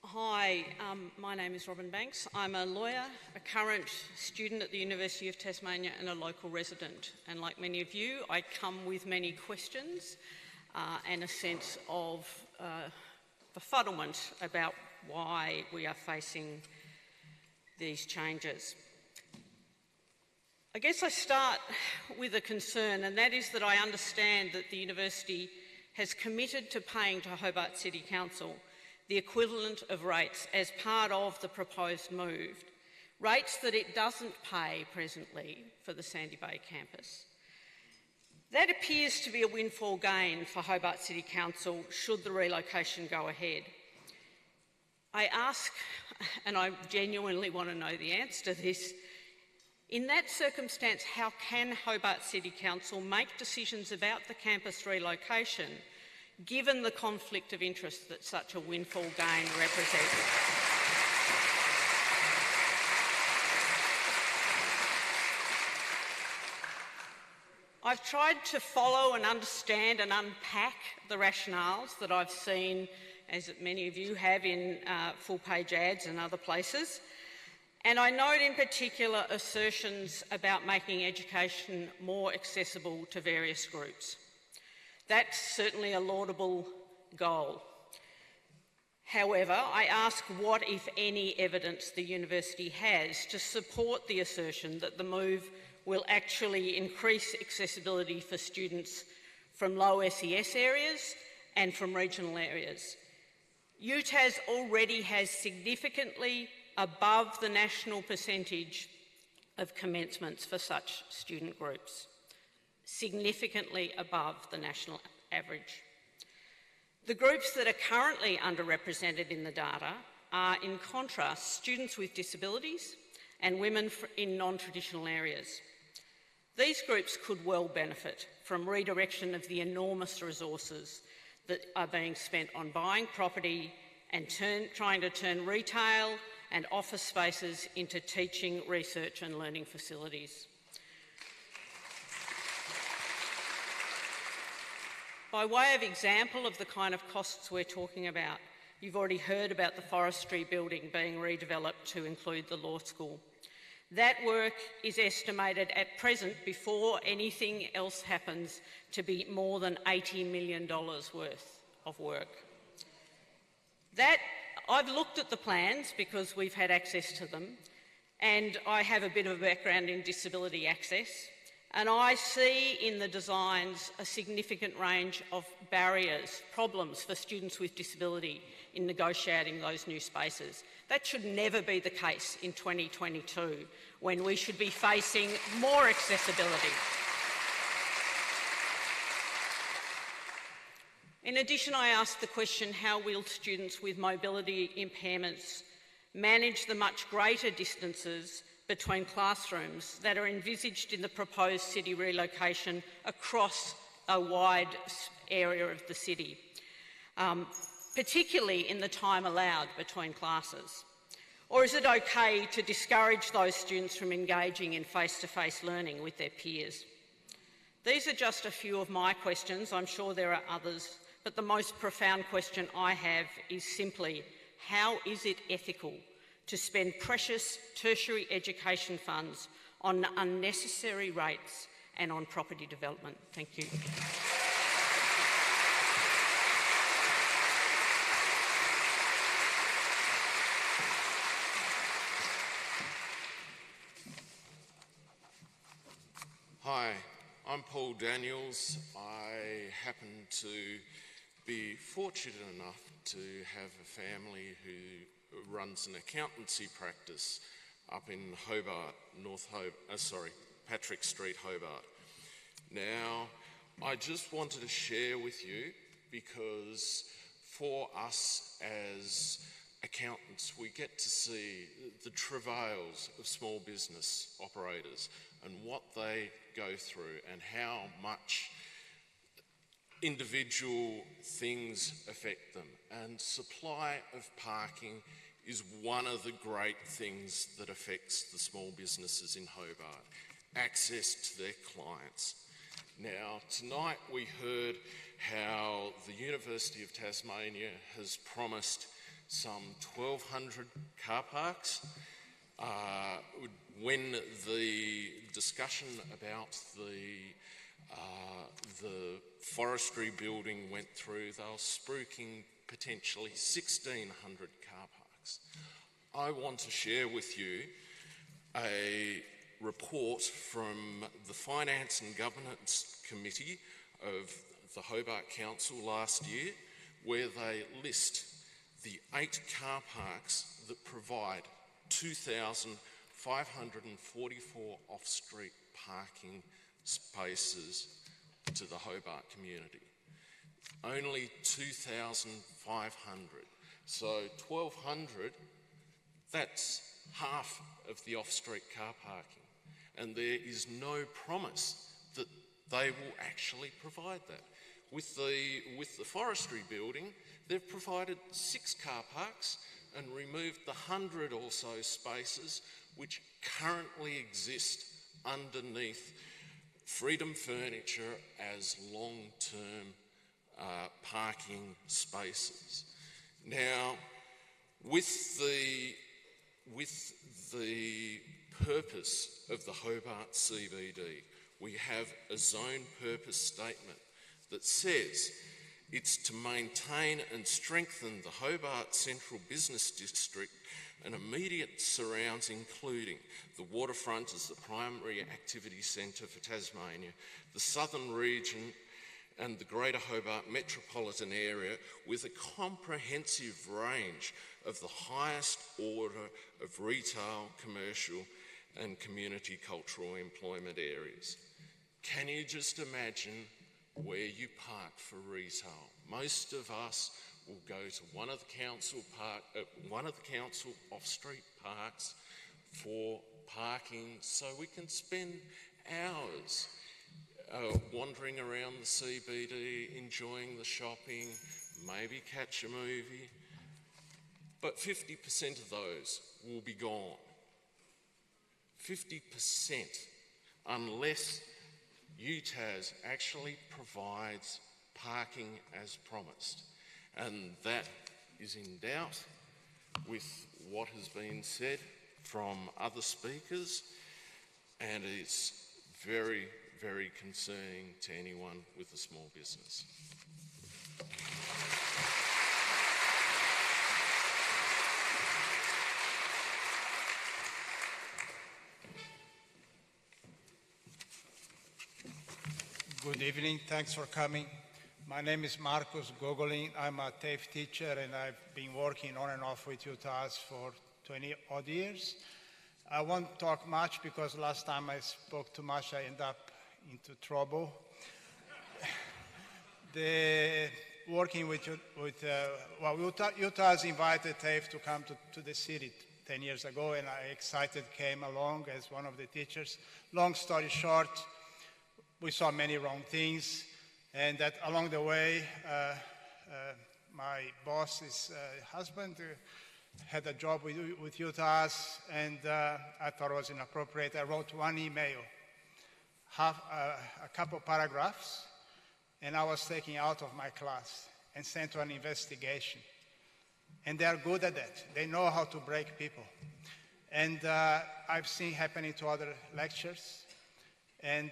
Hi, my name is Robin Banks. I'm a lawyer, a current student at the University of Tasmania and a local resident. And like many of you, I come with many questions and a sense of befuddlement about why we are facing these changes. I guess I start with a concern, and that is that I understand that the university has committed to paying to Hobart City Council the equivalent of rates as part of the proposed move, rates that it doesn't pay presently for the Sandy Bay campus. That appears to be a windfall gain for Hobart City Council should the relocation go ahead. I ask, and I genuinely want to know the answer to this, in that circumstance, how can Hobart City Council make decisions about the campus relocation given the conflict of interest that such a windfall gain represents? I've tried to follow and understand and unpack the rationales that I've seen, as many of you have, in full-page ads and other places. And I note in particular assertions about making education more accessible to various groups. That's certainly a laudable goal. However, I ask what, if any, evidence the university has to support the assertion that the move will actually increase accessibility for students from low SES areas and from regional areas. UTAS already has significantly above the national percentage of commencements for such student groups. significantly above the national average. The groups that are currently underrepresented in the data are, in contrast, students with disabilities and women in non-traditional areas. These groups could well benefit from redirection of the enormous resources that are being spent on buying property and trying to turn retail and office spaces into teaching, research and learning facilities. By way of example of the kind of costs we're talking about, you've already heard about the forestry building being redeveloped to include the law school. That work is estimated at present, before anything else happens, to be more than $80 million worth of work. I've looked at the plans because we've had access to them, and I have a bit of a background in disability access, and I see in the designs a significant range of barriers, problems for students with disability in negotiating those new spaces. That should never be the case in 2022, when we should be facing more accessibility. In addition, I asked the question, how will students with mobility impairments manage the much greater distances between classrooms that are envisaged in the proposed city relocation across a wide area of the city, particularly in the time allowed between classes? Or is it okay to discourage those students from engaging in face-to-face learning with their peers? These are just a few of my questions. I'm sure there are others, but the most profound question I have is simply, how is it ethical to spend precious tertiary education funds on unnecessary rates and on property development? Thank you. Hi, I'm Paul Daniels. I happen to be fortunate enough to have a family who runs an accountancy practice up in Hobart, Patrick Street, Hobart. Now, I just wanted to share with you, because for us as accountants, we get to see the travails of small business operators and what they go through and how much individual things affect them. And supply of parking is one of the great things that affects the small businesses in Hobart, access to their clients. Now, tonight we heard how the University of Tasmania has promised some 1,200 car parks. When the discussion about the forestry building went through, they were spruiking potentially 1,600 car parks. I want to share with you a report from the Finance and Governance Committee of the Hobart Council last year, where they list the 8 car parks that provide 2,544 off-street parking spaces to the Hobart community. Only 2,500. So 1,200, that's half of the off-street car parking. And there is no promise that they will actually provide that. With the forestry building, they've provided 6 car parks and removed the 100 or so spaces which currently exist underneath Freedom Furniture as long-term parking spaces. Now, with the purpose of the Hobart CBD, we have a zone purpose statement that says it's to maintain and strengthen the Hobart Central Business District and immediate surrounds, including the waterfront as the primary activity centre for Tasmania, the southern region and the Greater Hobart metropolitan area, with a comprehensive range of the highest order of retail, commercial and community cultural employment areas. Can you just imagine where you park for retail? Most of us will go to one of the council off-street parks for parking, so we can spend hours wandering around the CBD, enjoying the shopping, maybe catch a movie. But 50% of those will be gone. 50%, unless UTAS actually provides parking as promised. And that is in doubt with what has been said from other speakers, and it's very, very concerning to anyone with a small business. Good evening, thanks for coming. My name is Marcos Gogolin. I'm a TAFE teacher and I've been working on and off with UTAS for 20 odd years. I won't talk much because last time I spoke too much, I ended up into trouble. UTAS invited TAFE to come to the city 10 years ago, and I excited came along as one of the teachers. Long story short, we saw many wrong things, and that along the way, my boss's husband had a job with UTAS, and I thought it was inappropriate. I wrote one email, a couple paragraphs, and I was taken out of my class and sent to an investigation. And they are good at that. They know how to break people. And I've seen happening to other lectures, and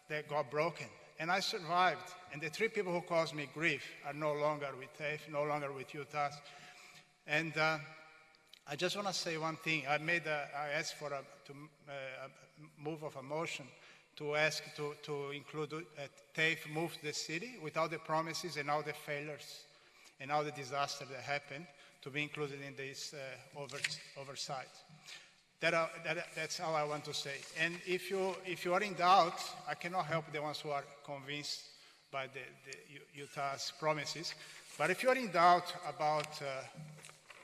they got broken. And I survived. And the 3 people who caused me grief are no longer with TAFE, no longer with UTAS. And I just want to say one thing. I asked for a move of a motion to ask to include TAFE move to the city with all the promises and all the failures and all the disasters that happened to be included in this oversight. That's all I want to say. And if you are in doubt, I cannot help the ones who are convinced by the UTAS promises. But if you are in doubt about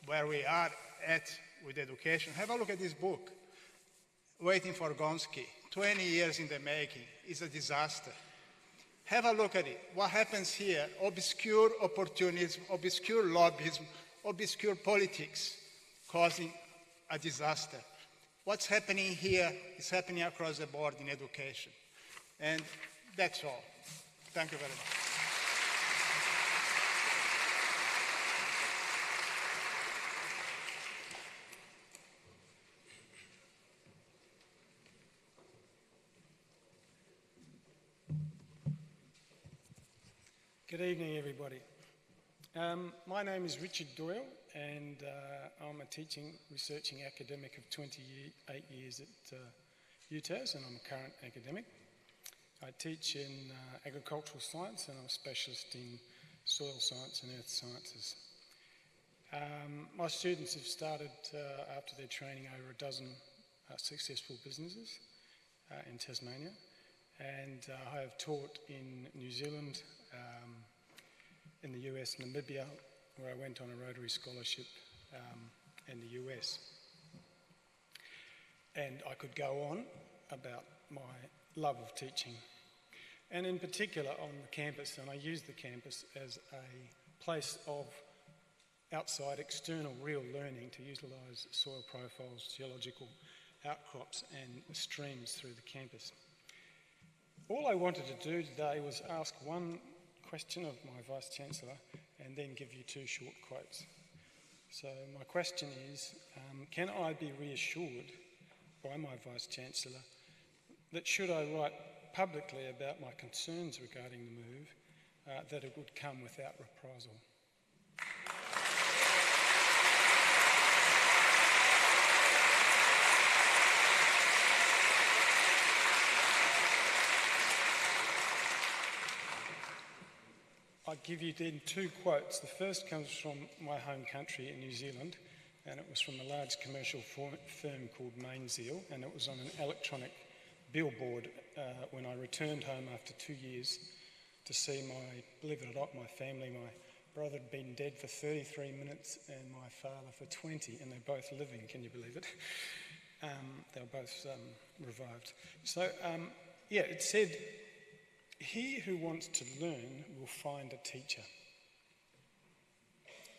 where we are at with education, have a look at this book, Waiting for Gonski, 20 years in the making. It's a disaster. Have a look at it. What happens here? Obscure opportunism, obscure lobbyism, obscure politics causing a disaster. What's happening here is happening across the board in education. And that's all. Thank you very much. Good evening, everybody. My name is Richard Doyle, and I'm a teaching, researching academic of 28 years at UTAS, and I'm a current academic. I teach in agricultural science, and I'm a specialist in soil science and earth sciences. My students have started, after their training, over a dozen successful businesses in Tasmania, and I have taught in New Zealand, in the US, Namibia, where I went on a Rotary scholarship, in the US. And I could go on about my love of teaching, and in particular on the campus, and I use the campus as a place of outside external real learning to utilise soil profiles, geological outcrops and streams through the campus. All I wanted to do today was ask one question of my Vice-Chancellor and then give you 2 short quotes. So my question is, can I be reassured by my Vice-Chancellor that should I write publicly about my concerns regarding the move, that it would come without reprisal? I'll give you then 2 quotes. The first comes from my home country in New Zealand, and it was from a large commercial firm called Mainzeal, and it was on an electronic billboard when I returned home after 2 years to see believe it or not, my family. My brother had been dead for 33 minutes and my father for 20, and they're both living, can you believe it? They were both revived. So, it said, "He who wants to learn will find a teacher."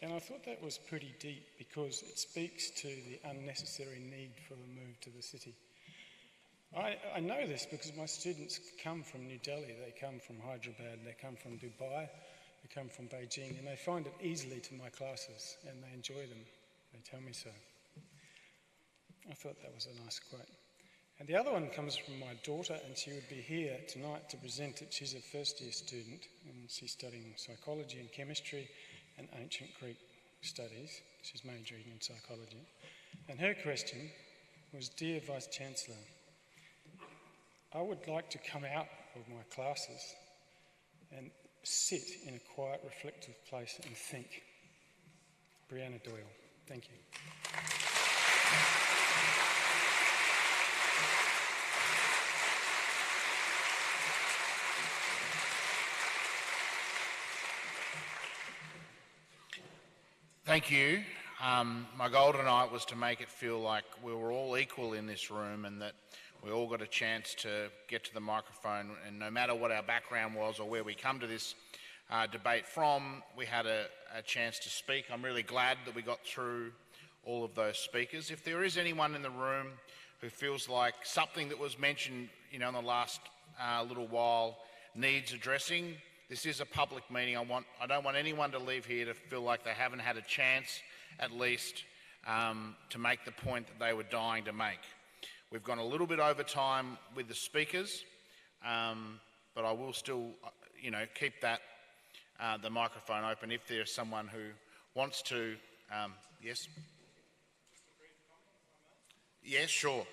And I thought that was pretty deep because it speaks to the unnecessary need for the move to the city. I know this because my students come from New Delhi, they come from Hyderabad, they come from Dubai, they come from Beijing, and they find it easily to my classes and they enjoy them. They tell me so. I thought that was a nice quote. And the other one comes from my daughter, and she would be here tonight to present it. She's a first-year student, and she's studying psychology and chemistry and ancient Greek studies. She's majoring in psychology. And her question was, "Dear Vice-Chancellor, I would like to come out of my classes and sit in a quiet, reflective place and think." Brianna Doyle. Thank you. Thank you. My goal tonight was to make it feel like we were all equal in this room and that we all got a chance to get to the microphone, and no matter what our background was or where we come to this debate from, we had a chance to speak. I'm really glad that we got through all of those speakers. If there is anyone in the room who feels like something that was mentioned, in the last little while needs addressing, this is a public meeting. I don't want anyone to leave here to feel like they haven't had a chance, at least, to make the point that they were dying to make. We've gone a little bit over time with the speakers, but I will still, keep the microphone open if there's someone who wants to. Yes? Yes, sure.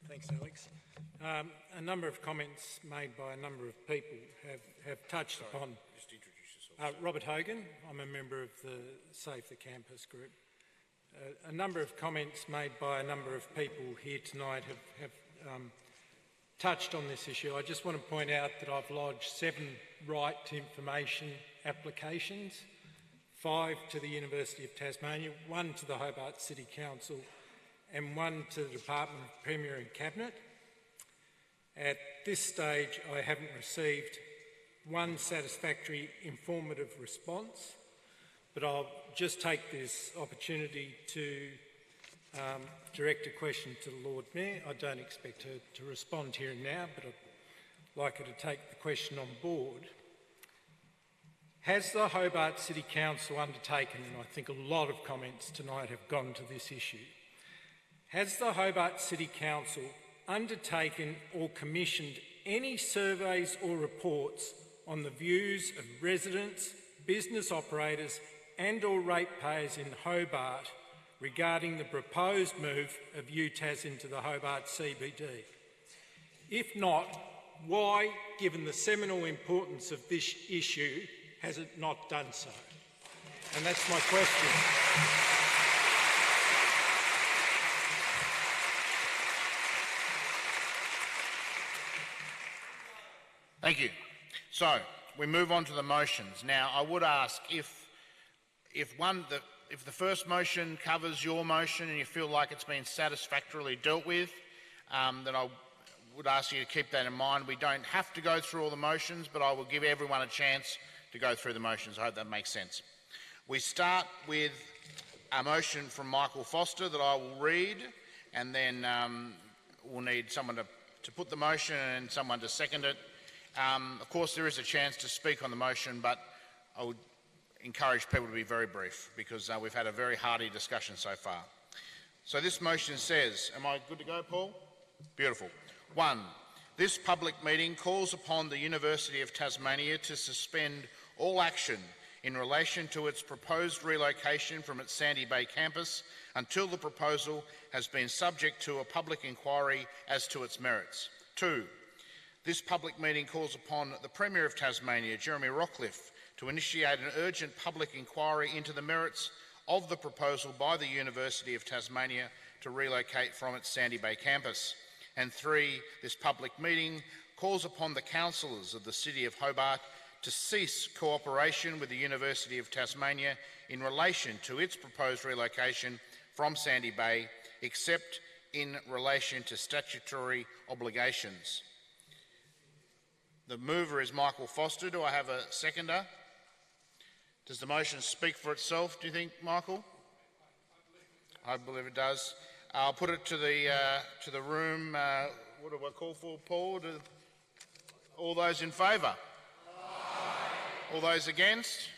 Thanks, Alex. A number of comments made by a number of people have touched upon. Just introduce yourself. Robert Hogan. I'm a member of the Save the Campus group. A number of comments made by a number of people here tonight have touched on this issue. I just want to point out that I've lodged 7 right to information applications, 5 to the University of Tasmania, 1 to the Hobart City Council, and 1 to the Department of Premier and Cabinet. At this stage, I haven't received one satisfactory informative response, but I'll just take this opportunity to direct a question to the Lord Mayor. I don't expect her to respond here and now, but I'd like her to take the question on board. Has the Hobart City Council undertaken, and I think a lot of comments tonight have gone to this issue, has the Hobart City Council undertaken or commissioned any surveys or reports on the views of residents, business operators and or ratepayers in Hobart regarding the proposed move of UTAS into the Hobart CBD? If not, why, given the seminal importance of this issue, has it not done so? And that's my question. Thank you. So, we move on to the motions. Now, I would ask if the first motion covers your motion and you feel like it's been satisfactorily dealt with, then I would ask you to keep that in mind. We don't have to go through all the motions, but I will give everyone a chance to go through the motions. I hope that makes sense. We start with a motion from Michael Foster that I will read, and then we'll need someone to put the motion and someone to second it. Of course, there is a chance to speak on the motion, but I would encourage people to be very brief because we've had a very hearty discussion so far. So this motion says, am I good to go, Paul? Beautiful. 1. This public meeting calls upon the University of Tasmania to suspend all action in relation to its proposed relocation from its Sandy Bay campus until the proposal has been subject to a public inquiry as to its merits. 2. This public meeting calls upon the Premier of Tasmania, Jeremy Rockliff, to initiate an urgent public inquiry into the merits of the proposal by the University of Tasmania to relocate from its Sandy Bay campus. And 3, this public meeting calls upon the councillors of the City of Hobart to cease cooperation with the University of Tasmania in relation to its proposed relocation from Sandy Bay, except in relation to statutory obligations. The mover is Michael Foster. Do I have a seconder? Does the motion speak for itself, do you think, Michael? I believe it does. I'll put it to the room. What do I call for, Paul? All those in favour? All those against?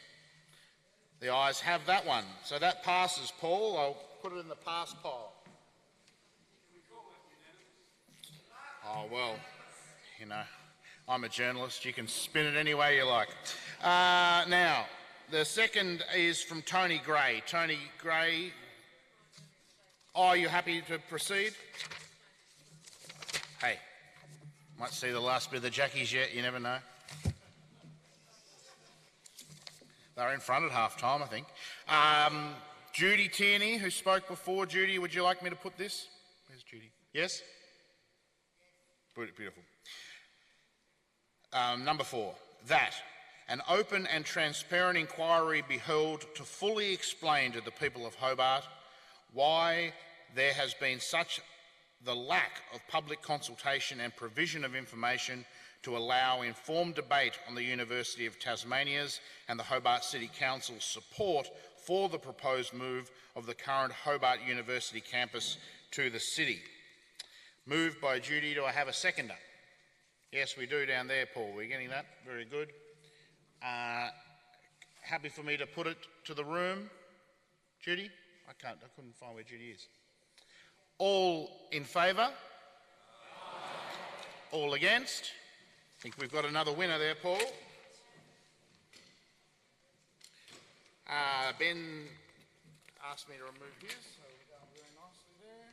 The ayes have that one. So that passes, Paul. I'll put it in the pass pile. Oh, well, you know, I'm a journalist. You can spin it any way you like. Now, the second is from Tony Gray. Tony Gray, are you happy to proceed? Hey, might see the last bit of the Jackies yet, you never know. They're in front at half-time, I think. Judy Tierney, who spoke before. Judy, would you like me to put this? Where's Judy? Yes? Beautiful. Number 4, that an open and transparent inquiry be held to fully explain to the people of Hobart why there has been such the lack of public consultation and provision of information to allow informed debate on the University of Tasmania's and the Hobart City Council's support for the proposed move of the current Hobart University campus to the city. Moved by Judy. Do I have a seconder? Yes, we do down there, Paul. We're getting that. Very good. Happy for me to put it to the room? Judy? I couldn't find where Judy is. All in favour? All against? I think we've got another winner there, Paul. Ben asked me to remove his, so we're going very nicely there.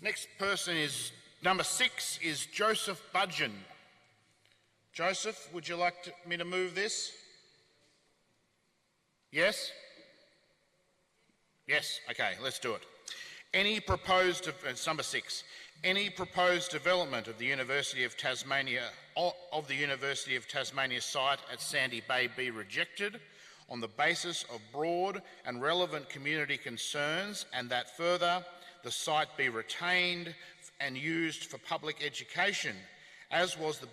Next person is, number 6, is Joseph Budgeon. Joseph, would you like me to move this? Yes? Yes, okay, let's do it. Any proposed, it's number 6, any proposed development of the University of Tasmania site at Sandy Bay be rejected on the basis of broad and relevant community concerns, and that further the site be retained and used for public education, as was the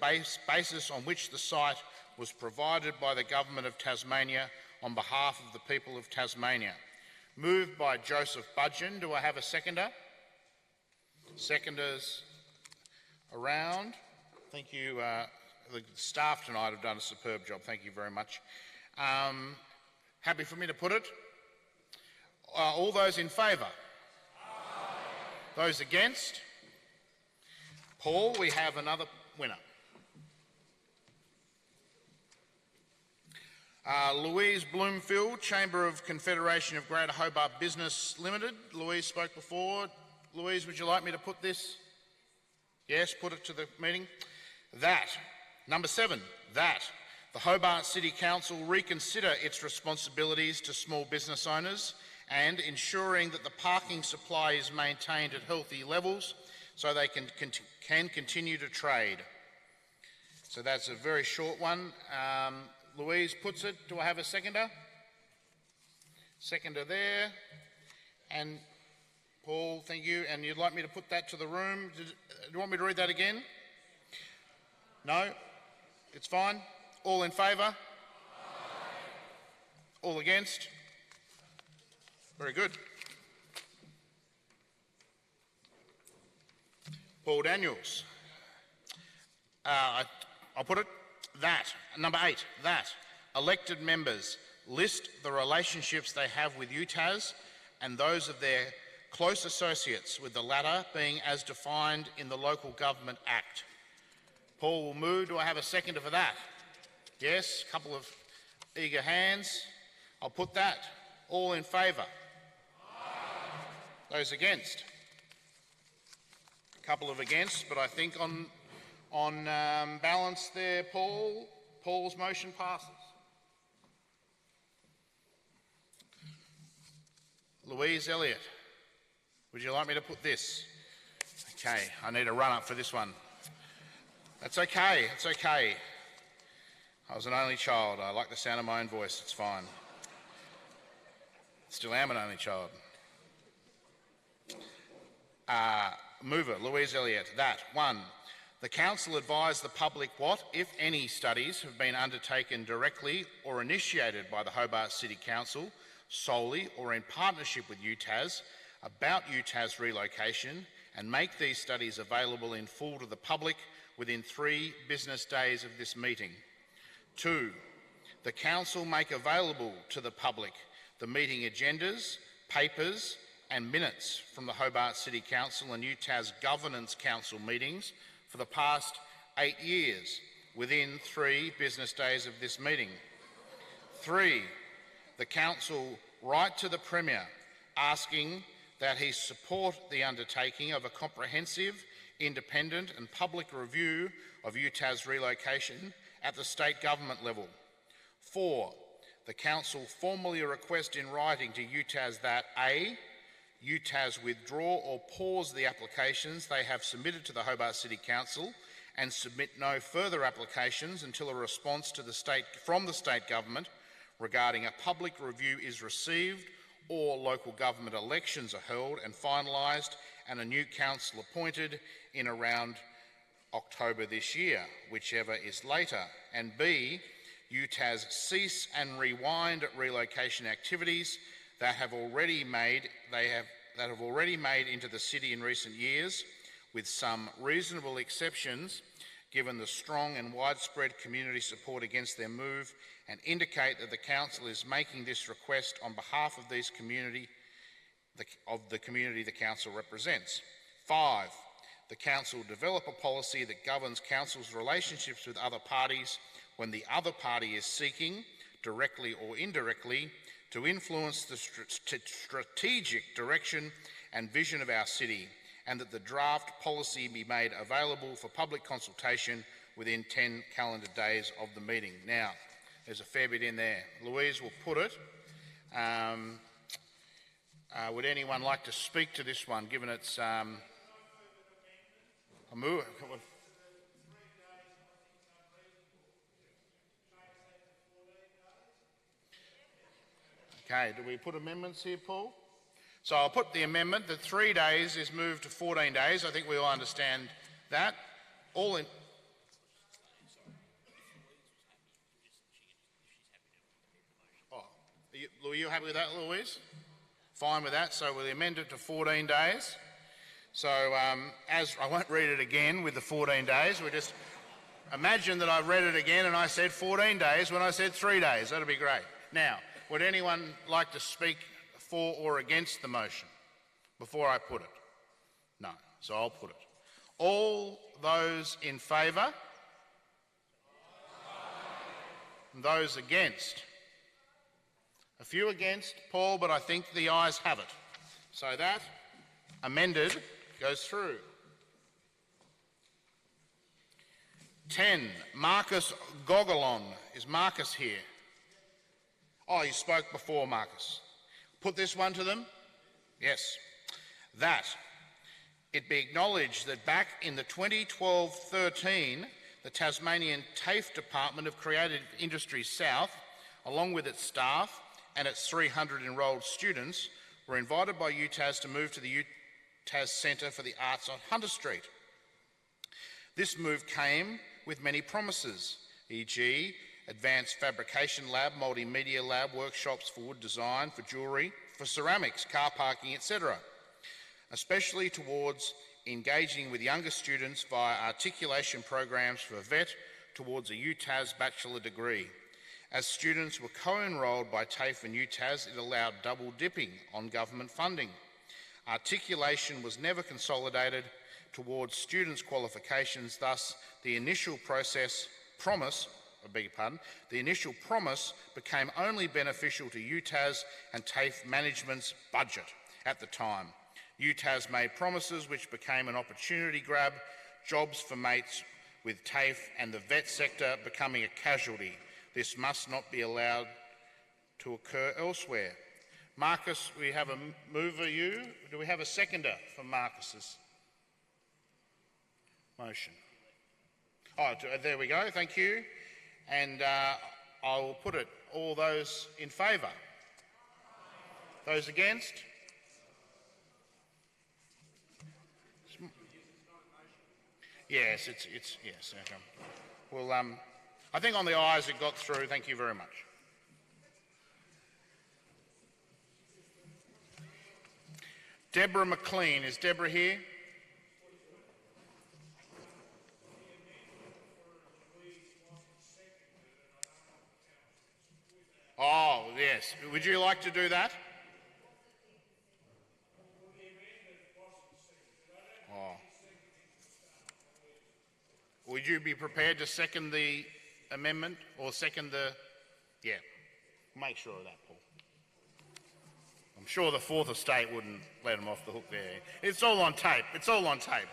basis on which the site was provided by the Government of Tasmania on behalf of the people of Tasmania. Moved by Joseph Budgeon. Do I have a seconder? Seconders around. Thank you. The staff tonight have done a superb job. Thank you very much. Happy for me to put it? All those in favour? Those against? Paul, we have another winner. Louise Bloomfield, Chamber of Confederation of Greater Hobart Business Limited. Louise spoke before. Louise, would you like me to put this? Yes, put it to the meeting. That, number 7, that the Hobart City Council reconsider its responsibilities to small business owners and ensuring that the parking supply is maintained at healthy levels so they can continue to trade. So that's a very short one. Louise puts it. Do I have a seconder? Seconder there. And Paul, thank you. And you'd like me to put that to the room? Do you want me to read that again? No? It's fine? All in favour? All against? Very good. Paul Daniels. I'll put it. That, number 8, that elected members list the relationships they have with UTAS and those of their close associates, with the latter being as defined in the Local Government Act. Paul will move. Do I have a seconder for that? Yes, a couple of eager hands. I'll put that. All in favour? Those against? A couple of against, but I think On balance there, Paul. Paul's motion passes. Louise Elliott, would you like me to put this? Okay, I need a run-up for this one. That's okay, it's okay. I was an only child. I like the sound of my own voice, it's fine. Still am an only child. Mover, Louise Elliott, that. 1. The Council advised the public what, if any, studies have been undertaken directly or initiated by the Hobart City Council, solely or in partnership with UTAS, about UTAS relocation, and make these studies available in full to the public within 3 business days of this meeting. 2. The Council make available to the public the meeting agendas, papers and minutes from the Hobart City Council and UTAS Governance Council meetings for the past 8 years within 3 business days of this meeting. 3. The Council write to the Premier asking that he support the undertaking of a comprehensive, independent and public review of UTAS relocation at the state government level. 4. The Council formally request in writing to UTAS that A. UTAS withdraw or pause the applications they have submitted to the Hobart City Council and submit no further applications until a response to from the state government regarding a public review is received or local government elections are held and finalised and a new council appointed in around October this year, whichever is later. And B. UTAS cease and rewind relocation activities that have already made into the city in recent years, with some reasonable exceptions given the strong and widespread community support against their move, and indicate that the Council is making this request on behalf of the community the Council represents. 5. The Council develop a policy that governs Council's relationships with other parties when the other party is seeking, directly or indirectly, to influence the strategic direction and vision of our city, and that the draft policy be made available for public consultation within 10 calendar days of the meeting. Now, there's a fair bit in there. Louise will put it. Would anyone like to speak to this one, given its a move? Okay, do we put amendments here, Paul? So I'll put the amendment that 3 days is moved to 14 days. I think we all understand that. All in... Oh, are you happy with that, Louise? Fine with that, so we'll amend it to 14 days. So as I won't read it again with the 14 days, we'll just imagine that I've read it again and I said 14 days when I said 3 days. That'll be great. Now, would anyone like to speak for or against the motion before I put it? No, so I'll put it. All those in favour? And those against? A few against, Paul, but I think the ayes have it. So that, amended, goes through. 10, Marcus Gogolon. Is Marcus here? Oh, you spoke before, Marcus. Put this one to them? Yes. That it be acknowledged that back in the 2012-13, the Tasmanian TAFE Department of Creative Industries South, along with its staff and its 300 enrolled students, were invited by UTAS to move to the UTAS Centre for the Arts on Hunter Street. This move came with many promises, e.g. advanced fabrication lab, multimedia lab, workshops for wood design, for jewellery, for ceramics, car parking, etc., especially towards engaging with younger students via articulation programs for VET towards a UTAS bachelor degree. As students were co-enrolled by TAFE and UTAS, it allowed double dipping on government funding. Articulation was never consolidated towards students' qualifications, thus the initial promise became only beneficial to UTAS and TAFE management's budget at the time. UTAS made promises which became an opportunity grab, jobs for mates with TAFE and the vet sector becoming a casualty. This must not be allowed to occur elsewhere. Marcus, we have a mover, do we have a seconder for Marcus's motion? Oh, there we go, thank you. And I will put it, all those in favour? Those against? Yes, yes. Okay. Well, I think on the ayes it got through. Thank you very much. Deborah McLean, is Deborah here? Oh, yes. Would you like to do that? Oh. Would you be prepared to second the amendment or second the... Yeah, make sure of that, Paul. I'm sure the Fourth Estate wouldn't let him off the hook there. It's all on tape. It's all on tape.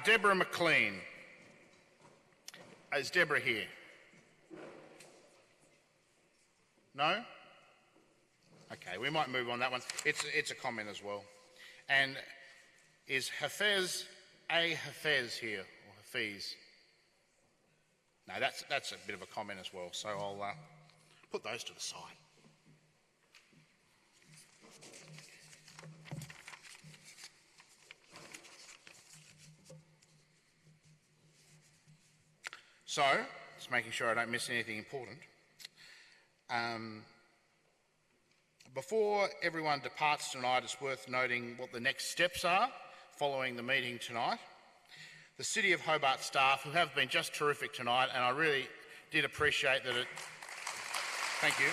Deborah McLean. Is Deborah here? No? Okay, we might move on that one. It's a comment as well. And is Hafez here, or Hafiz? No, that's a bit of a comment as well, so I'll put those to the side. So, just making sure I don't miss anything important. Before everyone departs tonight, it's worth noting what the next steps are following the meeting tonight. The City of Hobart staff, who have been just terrific tonight, and I really did appreciate that Thank you.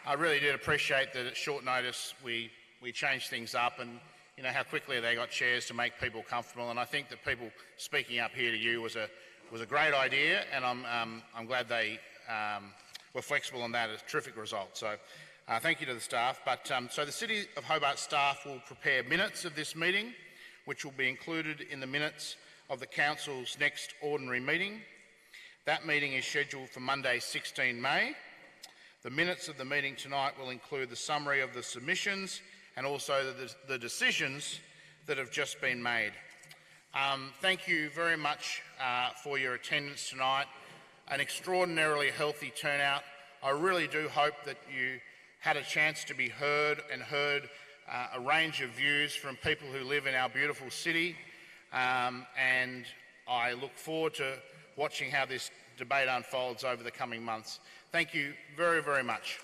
I really did appreciate that at short notice we changed things up, and you know how quickly they got chairs to make people comfortable, and I think that people speaking up here to you was a great idea, and I'm glad they were flexible on that. It's a terrific result. So thank you to the staff. But so the City of Hobart staff will prepare minutes of this meeting, which will be included in the minutes of the Council's next ordinary meeting. That meeting is scheduled for Monday, 16 May. The minutes of the meeting tonight will include the summary of the submissions and also the decisions that have just been made. Thank you very much for your attendance tonight. An extraordinarily healthy turnout. I really do hope that you had a chance to be heard and heard a range of views from people who live in our beautiful city. And I look forward to watching how this debate unfolds over the coming months. Thank you very, very much.